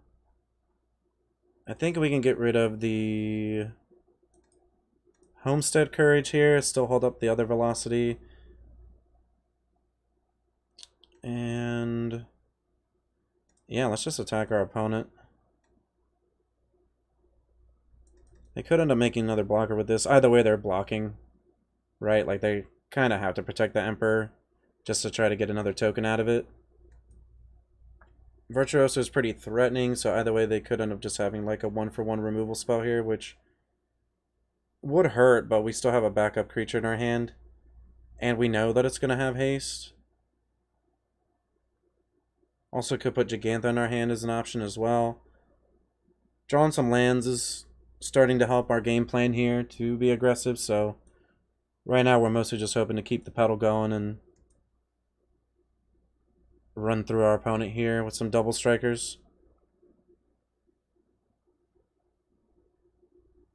I think we can get rid of the Homestead Courage here, still hold up the other velocity. And yeah, let's just attack our opponent. They could end up making another blocker with this. Either way, they're blocking, right? Like they kind of have to protect the Emperor just to try to get another token out of it. Virtuoso is pretty threatening, so either way they could end up just having like a 1-for-1 removal spell here, which would hurt, but we still have a backup creature in our hand. And we know that it's going to have haste. Also could put Gigantha in our hand as an option as well. Drawing some lands is starting to help our game plan here to be aggressive, so right now we're mostly just hoping to keep the pedal going and run through our opponent here with some double strikers.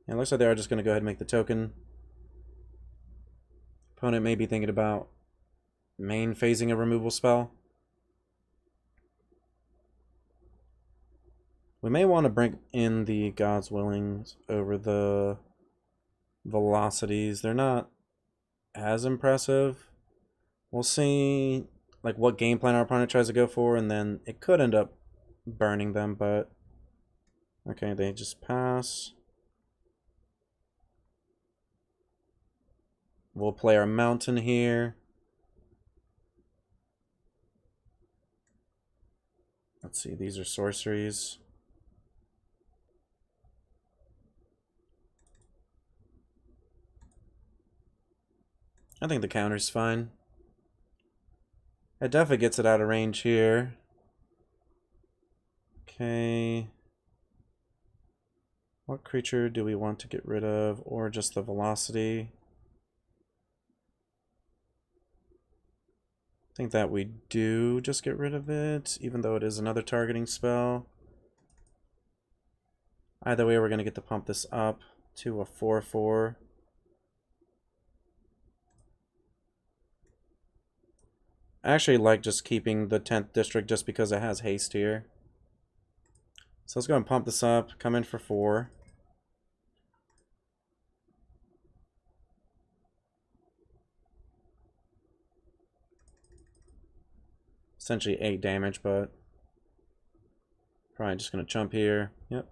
And it looks like they are just going to go ahead and make the token. Opponent may be thinking about main phasing a removal spell. We may want to bring in the God's Willings over the velocities. They're not as impressive. We'll see like what game plan our opponent tries to go for, and then it could end up burning them, but okay, they just pass. We'll play our mountain here. Let's see, these are sorceries. I think the counter's fine. It definitely gets it out of range here. Okay. What creature do we want to get rid of, or just the velocity? I think that we do just get rid of it, even though it is another targeting spell. Either way, we're going to get to pump this up to a 4/4. I actually like just keeping the 10th district just because it has haste here. So let's go and pump this up, come in for 4. essentially 8 damage, but probably just going to jump here. Yep.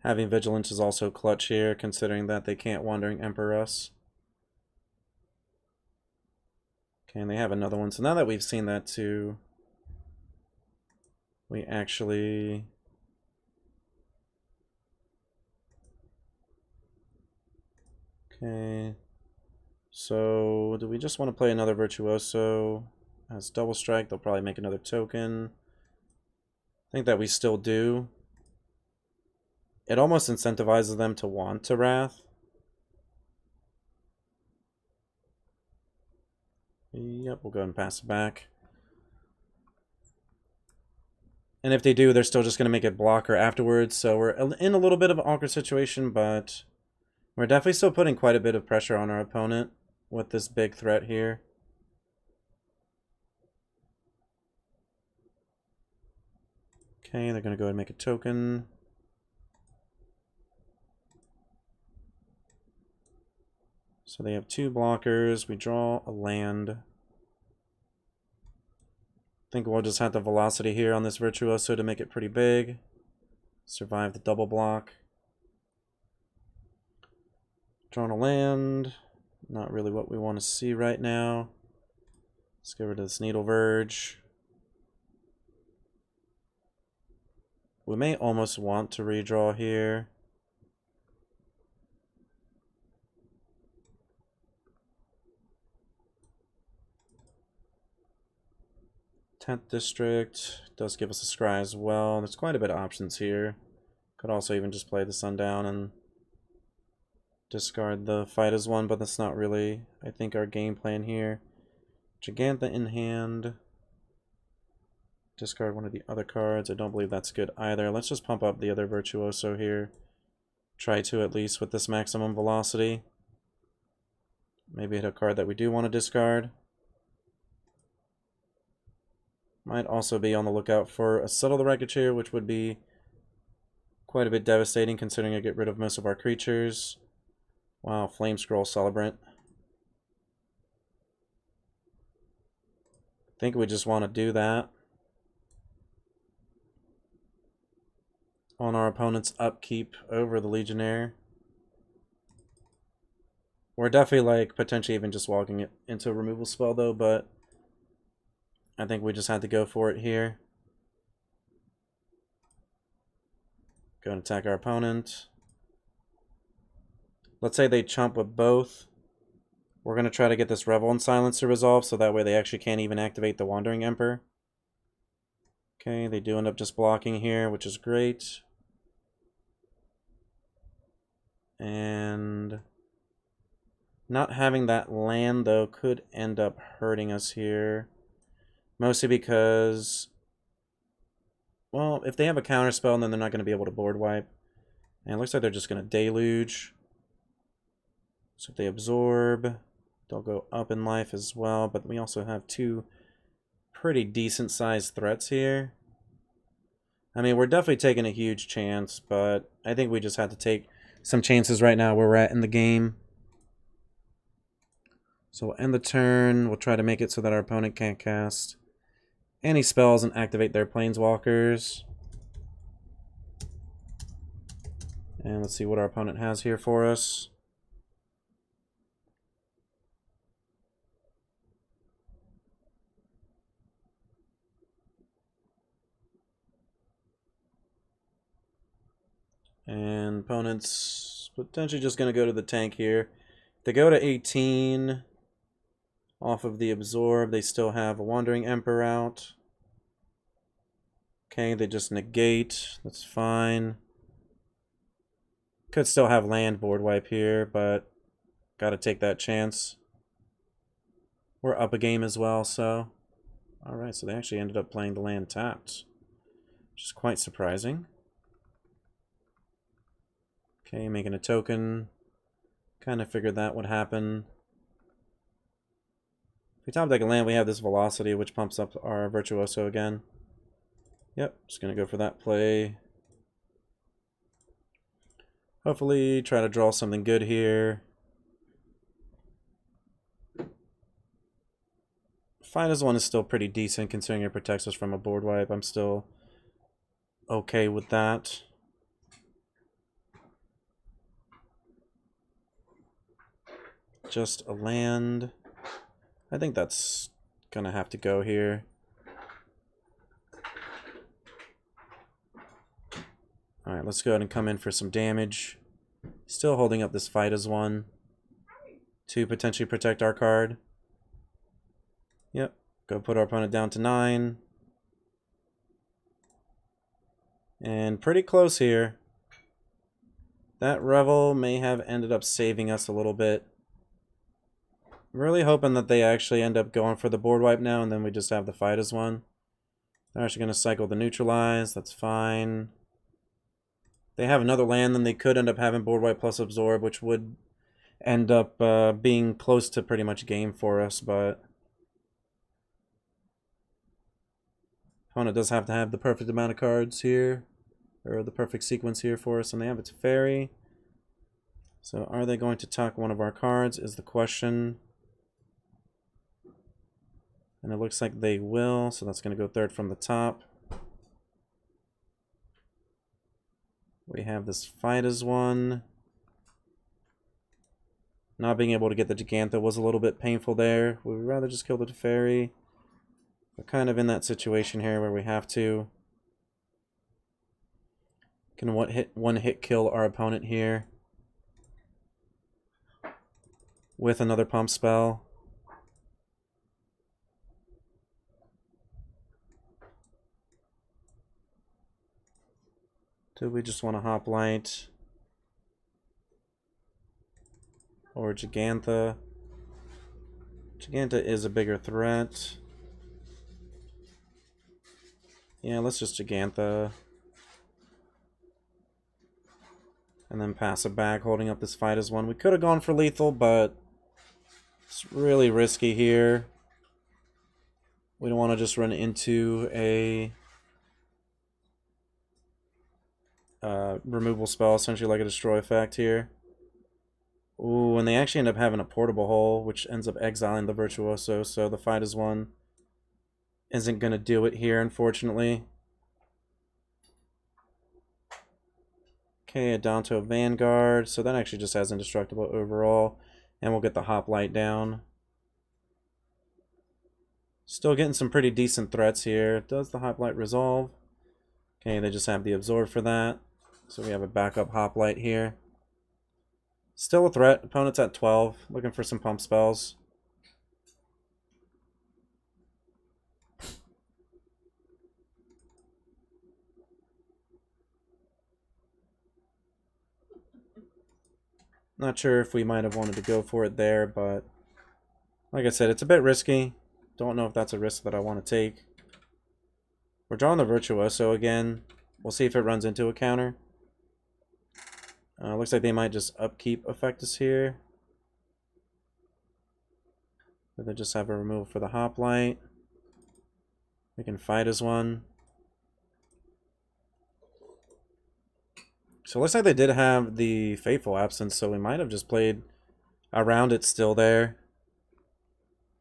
Having Vigilance is also clutch here, considering that they can't Wandering Emperor us. Okay, and they have another one. So now that we've seen that too, we actually... Okay. So, do we just want to play another Virtuoso as double strike? They'll probably make another token. I think that we still do. It almost incentivizes them to want to Wrath. Yep, we'll go ahead and pass it back. And if they do, they're still just going to make it blocker afterwards. So we're in a little bit of an awkward situation, but we're definitely still putting quite a bit of pressure on our opponent with this big threat here. Okay, they're going to go ahead and make a token. So they have 2 blockers. We draw a land. I think we'll just have the velocity here on this Virtuoso to make it pretty big. Survive the double block. Drawn a land. Not really what we want to see right now. Let's get rid of this Needle Verge. We may almost want to redraw here. Tenth District does give us a scry as well. There's quite a bit of options here. Could also even just play the Sundown and discard the Fight as one, but that's not really, I think, our game plan here. Gigantha in hand. Discard one of the other cards. I don't believe that's good either. Let's just pump up the other Virtuoso here. Try to at least with this maximum velocity. Maybe hit a card that we do want to discard. Might also be on the lookout for a Settle the Wreckage here, which would be quite a bit devastating considering I get rid of most of our creatures. Wow, Flame Scroll Celebrant. I think we just want to do that on our opponent's upkeep over the Legionnaire. We're definitely like potentially even just walking it into a removal spell though, but I think we just had to go for it here. Go and attack our opponent. Let's say they chump with both. We're going to try to get this Revel in Silence to resolve, so that way they actually can't even activate the Wandering Emperor. Okay, they do end up just blocking here, which is great. And not having that land, though, could end up hurting us here. Mostly because, well, if they have a counter spell, then they're not going to be able to board wipe. And it looks like they're just going to Deluge. So if they absorb, they'll go up in life as well. But we also have 2 pretty decent sized threats here. I mean, we're definitely taking a huge chance, but I think we just have to take some chances right now where we're at in the game. So we'll end the turn. We'll try to make it so that our opponent can't cast any spells and activate their Planeswalkers. And let's see what our opponent has here for us. And opponent's potentially just going to go to the tank here. If they go to 18 off of the Absorb, they still have a Wandering Emperor out. Okay, they just negate. That's fine. Could still have land board wipe here, but got to take that chance. We're up a game as well, so... Alright, so they actually ended up playing the land tapped, which is quite surprising. Okay, making a token. Kind of figured that would happen. If we top deck a land, we have this velocity, which pumps up our Virtuoso again. Yep, just going to go for that play. Hopefully, try to draw something good here. Fight one is still pretty decent considering it protects us from a board wipe. I'm still okay with that. Just a land. I think that's gonna have to go here. Alright, let's go ahead and come in for some damage. Still holding up this fight as one to potentially protect our card. Yep, go put our opponent down to 9. And pretty close here. That Revel may have ended up saving us a little bit. I'm really hoping that they actually end up going for the board wipe now, and then we just have the fight as one. They're actually going to cycle the neutralize. That's fine. They have another land, then they could end up having board wipe plus absorb, which would end up being close to pretty much game for us, but opponent does have to have the perfect amount of cards here, or the perfect sequence here for us, and they have it to Teferi. So are they going to tuck one of our cards is the question. And it looks like they will, so that's going to go third from the top. We have this fight as one. Not being able to get the Gigantha was a little bit painful there. We would rather just kill the Teferi. We're kind of in that situation here where we have to. Can one hit kill our opponent here with another pump spell. Do we just want to Hoplite? Or Gigantha? Gigantha is a bigger threat. Yeah, let's just Gigantha. And then pass it back, holding up this fight as one. We could have gone for lethal, but it's really risky here. We don't want to just run into a removal spell, essentially like a destroy effect here. Ooh, and they actually end up having a portable hole, which ends up exiling the Virtuoso, so the fight as one isn't going to do it here, unfortunately. Okay, down to a Vanguard, so that actually just has indestructible overall, and we'll get the Hoplite down. Still getting some pretty decent threats here. Does the Hoplite resolve? Okay, they just have the Absorb for that. So we have a backup Hoplite here. Still a threat. Opponent's at 12. Looking for some pump spells. Not sure if we might have wanted to go for it there, but like I said, it's a bit risky. Don't know if that's a risk that I want to take. We're drawing the Virtuoso again. We'll see if it runs into a counter. Looks like they might just upkeep effect us here. Or they just have a removal for the Hoplite. We can fight as one. So it looks like they did have the Fateful Absence, so we might have just played around it still there.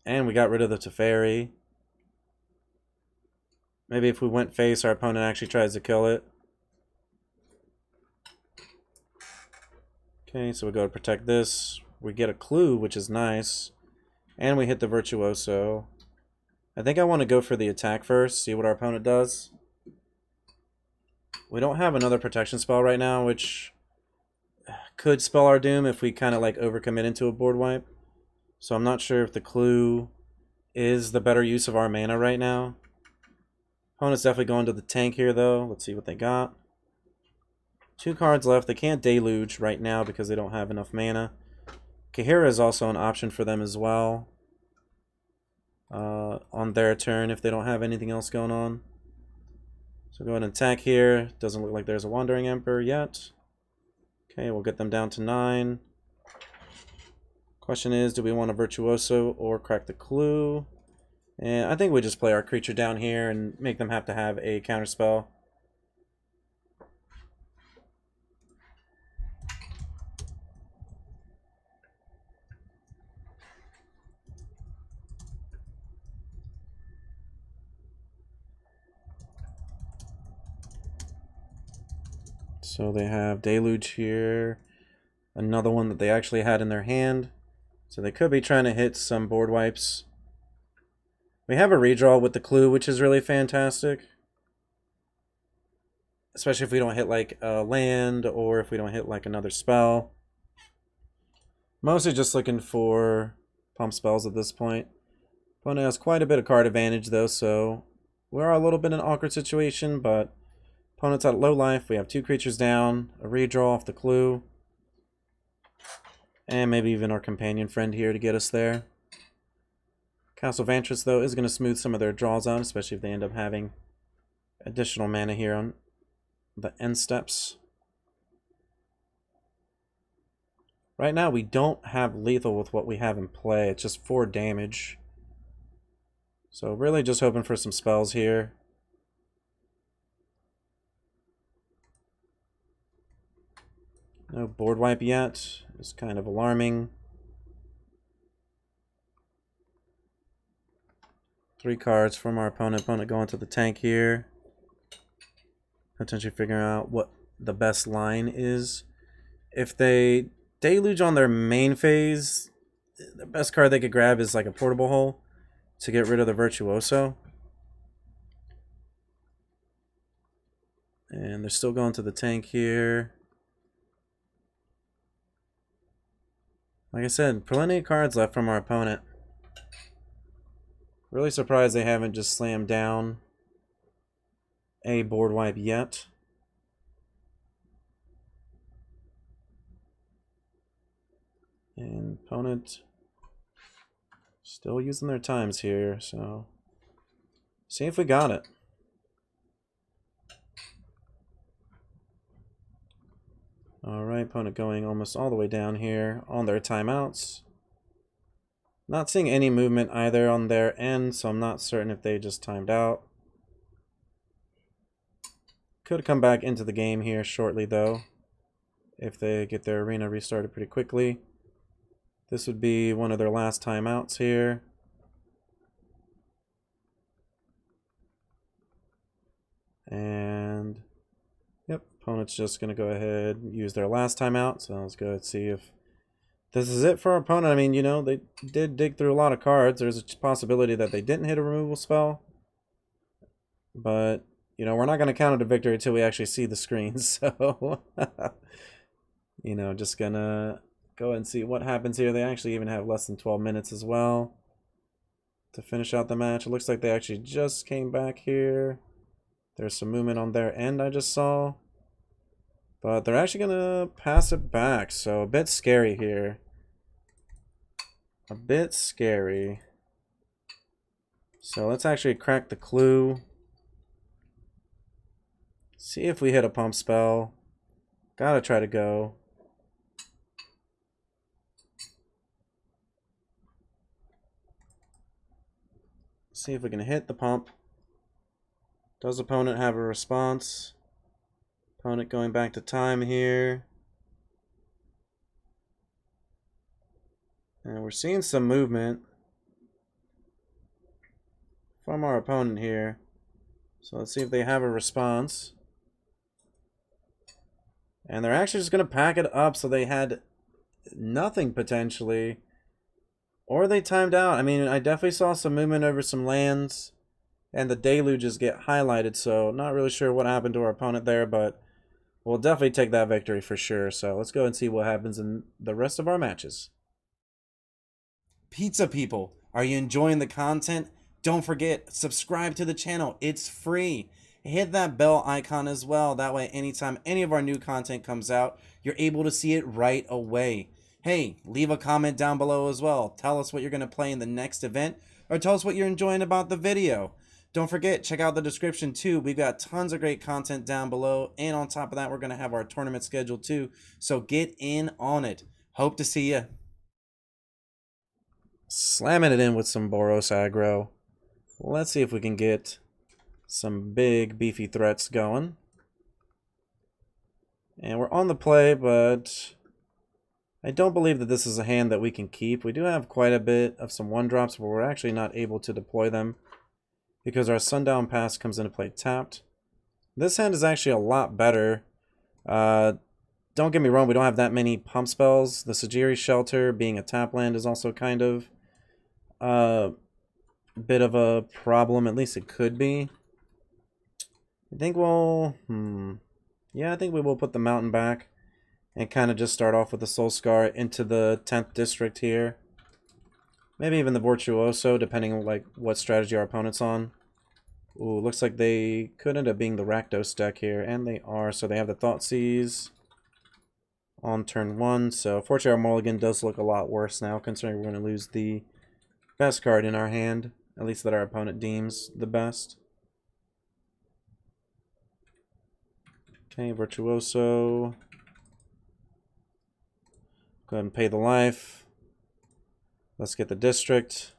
And we got rid of the Teferi. Maybe if we went face, our opponent actually tries to kill it. Okay, so we go to protect this. We get a clue, which is nice. And we hit the Virtuoso. I think I want to go for the attack first, see what our opponent does. We don't have another protection spell right now, which could spell our doom if we kind of like overcommit into a board wipe. So I'm not sure if the clue is the better use of our mana right now. Opponent's definitely going to the tank here, though. Let's see what they got. 2 cards left. They can't Deluge right now because they don't have enough mana. Kahira is also an option for them as well. On their turn if they don't have anything else going on. So go ahead and attack here. Doesn't look like there's a Wandering Emperor yet. Okay, we'll get them down to 9. Question is, do we want a Virtuoso or crack the clue? And I think we just play our creature down here and make them have to have a counterspell. So they have Deluge here. Another one that they actually had in their hand. So they could be trying to hit some board wipes. We have a redraw with the clue, which is really fantastic. Especially if we don't hit like a land or if we don't hit like another spell. Mostly just looking for pump spells at this point. Opponent has quite a bit of card advantage though, so we're a little bit in an awkward situation, but opponent's at low life. We have 2 creatures down, a redraw off the clue, and maybe even our companion friend here to get us there. Castle Vantress though is going to smooth some of their draws out, especially if they end up having additional mana here on the end steps. Right now we don't have lethal with what we have in play. It's just 4 damage. So really just hoping for some spells here. No board wipe yet. It's kind of alarming. 3 cards from our opponent. Opponent going to the tank here. Potentially figuring out what the best line is. If they Deluge on their main phase, the best card they could grab is like a Portable Hole to get rid of the Virtuoso. And they're still going to the tank here. Like I said, plenty of cards left from our opponent. Really surprised they haven't just slammed down a board wipe yet. And opponent still using their times here, so see if we got it. Alright, opponent going almost all the way down here on their timeouts. Not seeing any movement either on their end, so I'm not certain if they just timed out. Could come back into the game here shortly though, if they get their arena restarted pretty quickly. This would be one of their last timeouts here. And yep, opponent's just going to go ahead and use their last timeout. So let's go and see if this is it for our opponent. I mean, you know, they did dig through a lot of cards. There's a possibility that they didn't hit a removal spell. But, you know, we're not going to count it a victory until we actually see the screen. So, you know, just going to go ahead and see what happens here. They actually even have less than 12 minutes as well to finish out the match. It looks like they actually just came back here. There's some movement on their end I just saw. But they're actually going to pass it back. So a bit scary here. A bit scary. So let's actually crack the clue. See if we hit a pump spell. Gotta try to go. See if we can hit the pump. Does opponent have a response? Opponent going back to time here. And we're seeing some movement from our opponent here. So let's see if they have a response. And they're actually just going to pack it up, so they had nothing potentially. Or they timed out. I mean, I definitely saw some movement over some lands. And the deluges get highlighted, so not really sure what happened to our opponent there, but we'll definitely take that victory for sure. So let's go and see what happens in the rest of our matches. Pizza people, are you enjoying the content? Don't forget, subscribe to the channel. It's free. Hit that bell icon as well. That way, anytime any of our new content comes out, you're able to see it right away. Hey, leave a comment down below as well. Tell us what you're going to play in the next event, or tell us what you're enjoying about the video. Don't forget, check out the description too. We've got tons of great content down below. And on top of that, we're going to have our tournament schedule too. So get in on it. Hope to see you. Slamming it in with some Boros aggro. Let's see if we can get some big beefy threats going. And we're on the play, but I don't believe that this is a hand that we can keep. We do have quite a bit of some 1-drops, but we're actually not able to deploy them because our Sundown Pass comes into play tapped. This hand is actually a lot better Don't get me wrong, we don't have that many pump spells. The Sajiri Shelter being a tap land is also kind of a bit of a problem. At least it could be. I think we'll... Yeah, I think we will put the Mountain back and kind of just start off with the Soul Scar into the 10th district here. Maybe even the Virtuoso, depending on like what strategy our opponent's on. Ooh, looks like they could end up being the Rakdos deck here, and they are. So they have the Thoughtseize on turn 1. So fortunately our mulligan does look a lot worse now, considering we're going to lose the best card in our hand, at least that our opponent deems the best. Okay, Virtuoso. Go ahead and pay the life. Let's get the district.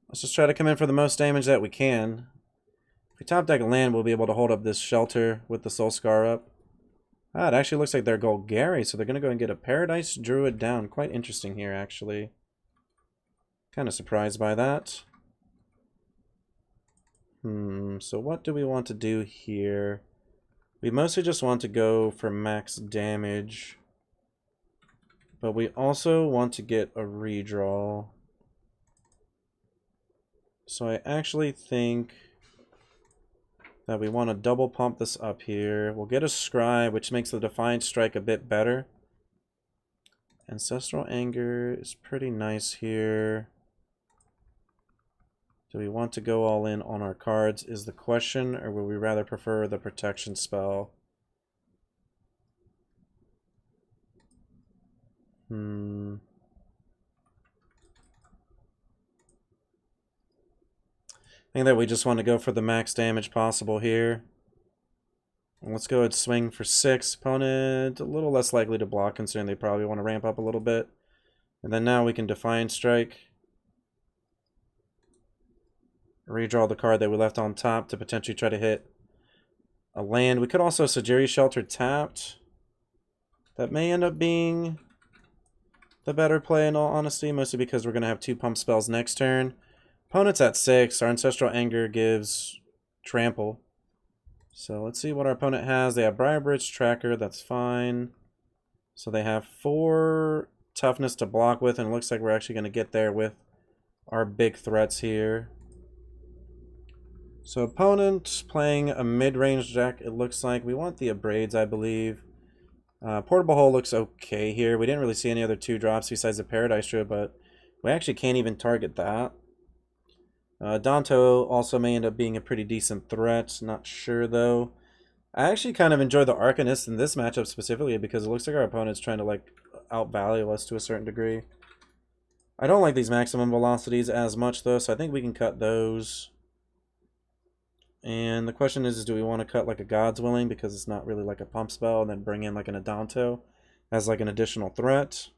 Let's just try to come in for the most damage that we can. If we top deck a land, we'll be able to hold up this shelter with the Soul Scar up. Ah, it actually looks like they're Golgari, so they're going to go and get a Paradise Druid down. Quite interesting here, actually. Kind of surprised by that. So what do we want to do here? We mostly just want to go for max damage. But we also want to get a redraw. So I actually think that we want to double pump this up here. We'll get a Scry, which makes the Defiant Strike a bit better. Ancestral Anger is pretty nice here. Do we want to go all in on our cards is the question, or would we rather prefer the protection spell? I think that we just want to go for the max damage possible here. Let's go ahead and swing for 6. Opponent a little less likely to block, considering they probably want to ramp up a little bit. And then now we can Defiant Strike. Redraw the card that we left on top to potentially try to hit a land. We could also Sajiri Shelter tapped. That may end up being the better play in all honesty, mostly because we're going to have 2 pump spells next turn. Opponent's at 6. Our Ancestral Anger gives Trample. So let's see what our opponent has. They have Briarbridge Tracker, that's fine. So they have 4 toughness to block with, and it looks like we're actually going to get there with our big threats here. So opponent playing a mid-range deck, it looks like. We want the Abrades, I believe. Portable Hole looks okay here. We didn't really see any other 2-drops besides the Paradise Druid, but we actually can't even target that. Danto also may end up being a pretty decent threat. Not sure, though. I actually kind of enjoy the Arcanist in this matchup specifically because it looks like our opponent's trying to like outvalue us to a certain degree. I don't like these maximum velocities as much, though, so I think we can cut those. And the question is do we want to cut like a God's Willing because it's not really like a pump spell, and then bring in like an Adanto as like an additional threat?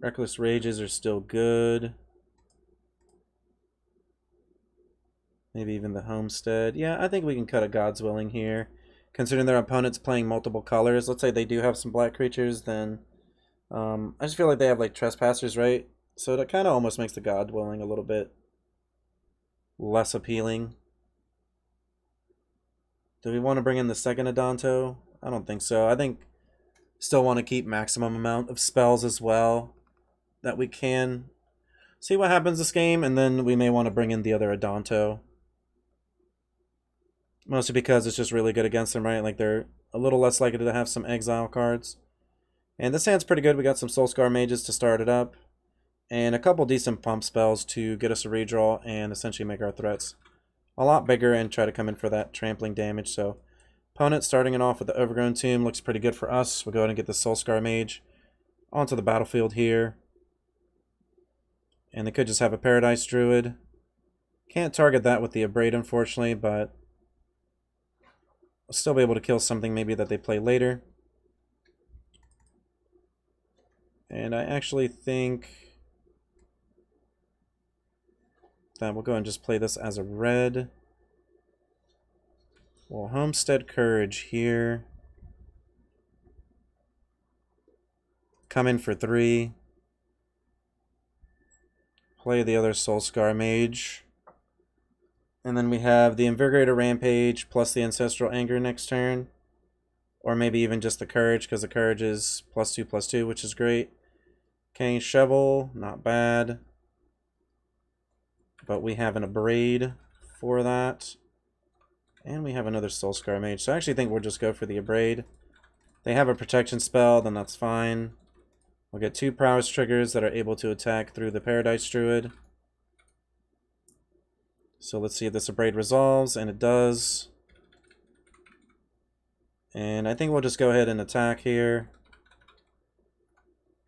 Reckless Rages are still good. Maybe even the Homestead. Yeah, I think we can cut a God's Willing here. Considering their opponent's playing multiple colors. Let's say they do have some black creatures, then I just feel like they have like Trespassers, right? So that kind of almost makes the God Willing a little bit less appealing. Do we want to bring in the second Adanto? I don't think so. I think still want to keep maximum amount of spells as well that we can. See what happens this game, and then we may want to bring in the other Adanto. Mostly because it's just really good against them, right? Like they're a little less likely to have some exile cards. And this hand's pretty good. We got some Soulscar Mages to start it up. And a couple decent pump spells to get us a redraw and essentially make our threats a lot bigger and try to come in for that trampling damage. So opponent starting it off with the Overgrown Tomb looks pretty good for us. We'll go ahead and get the Soulscar Mage onto the battlefield here. And they could just have a Paradise Druid. Can't target that with the Abrade, unfortunately, but I'll still be able to kill something maybe that they play later. And I actually think that we'll go and just play this as a red. We'll Homestead Courage here. Come in for 3. Play the other Soulscar Mage. And then we have the Invigorator Rampage plus the Ancestral Anger next turn. Or maybe even just the Courage, because the Courage is +2/+2, which is great. Okay, Shovel, not bad. But we have an Abrade for that. And we have another Soulscar Mage. So I actually think we'll just go for the Abrade. They have a protection spell, then that's fine. We'll get 2 prowess triggers that are able to attack through the Paradise Druid. So let's see if this Abrade resolves, and it does. And I think we'll just go ahead and attack here.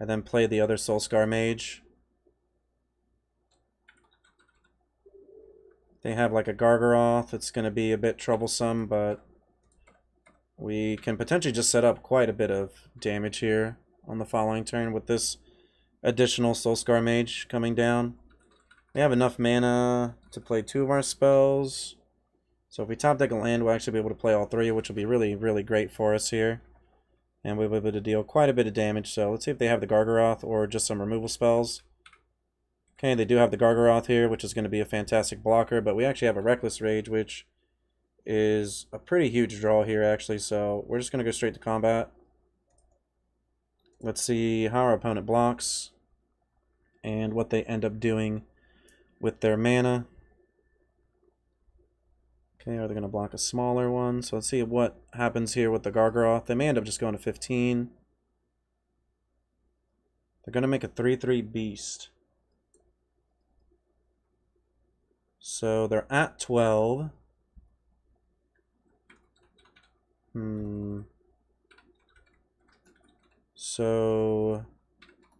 And then play the other Soulscar Mage. They have like a Gargaroth. It's going to be a bit troublesome, but we can potentially just set up quite a bit of damage here on the following turn with this additional Soulscar Mage coming down. We have enough mana to play 2 of our spells. So if we top deck a land, we'll actually be able to play all 3, which will be really, really great for us here. And we'll be able to deal quite a bit of damage. So let's see if they have the Gargaroth or just some removal spells. Okay, they do have the Gargaroth here, which is going to be a fantastic blocker. But we actually have a Reckless Rage, which is a pretty huge draw here, actually. So we're just going to go straight to combat. Let's see how our opponent blocks and what they end up doing with their mana. Okay, are they going to block a smaller one? So let's see what happens here with the Gargaroth. They may end up just going to 15. They're going to make a 3/3 beast. So they're at 12. So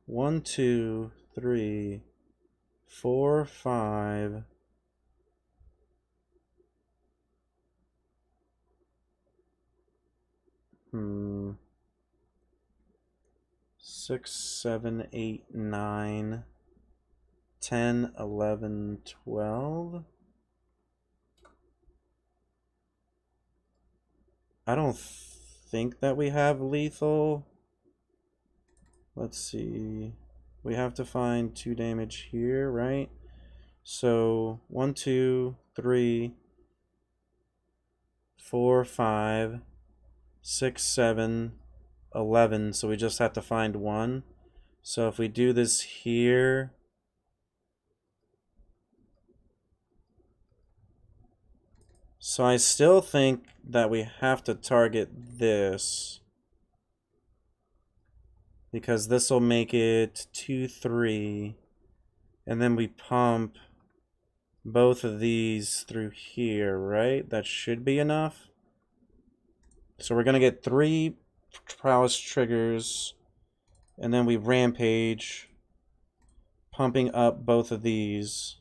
1, 2, 3, 4, 5. 6, 7, 8, 9, 10, 11, 12. I don't think that we have lethal. Let's see. We have to find 2 damage here, right? So 1, 2, 3, 4, 5, 6, 7, 11. So we just have to find 1. So if we do this here, so I still think that we have to target this, because this will make it 2, 3, and then we pump both of these through here, right? That should be enough. So we're going to get 3 prowess triggers, and then we rampage, pumping up both of these.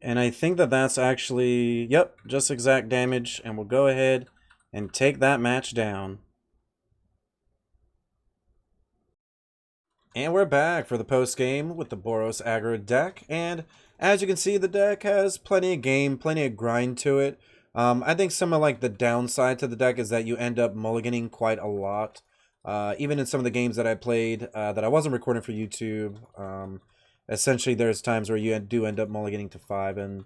And I think that that's actually, yep, just exact damage, and we'll go ahead and take that match down. And we're back for the post game with the Boros aggro deck, and as you can see, the deck has plenty of game, plenty of grind to it. I think some of like the downside to the deck is that you end up mulliganing quite a lot. Even in some of the games that I played that I wasn't recording for YouTube, essentially there's times where you do end up mulliganing to 5, and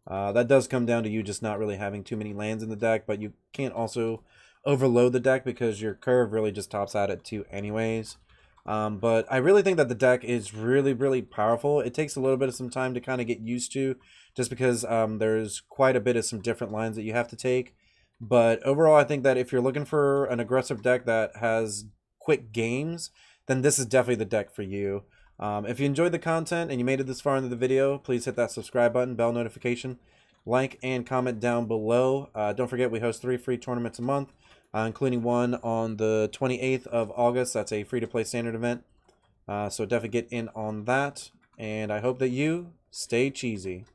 that does come down to you just not really having too many lands in the deck, but you can't also overload the deck because your curve really just tops out at 2 anyways. But I really think that the deck is really, really powerful. It takes a little bit of some time to kind of get used to, just because there's quite a bit of some different lines that you have to take. But overall, I think that if you're looking for an aggressive deck that has quick games, then this is definitely the deck for you. If you enjoyed the content and you made it this far into the video, please hit that subscribe button, bell notification, like, and comment down below. Don't forget, we host 3 free tournaments a month, including one on the 28th of August. That's a free-to-play standard event. So definitely get in on that. And I hope that you stay cheesy.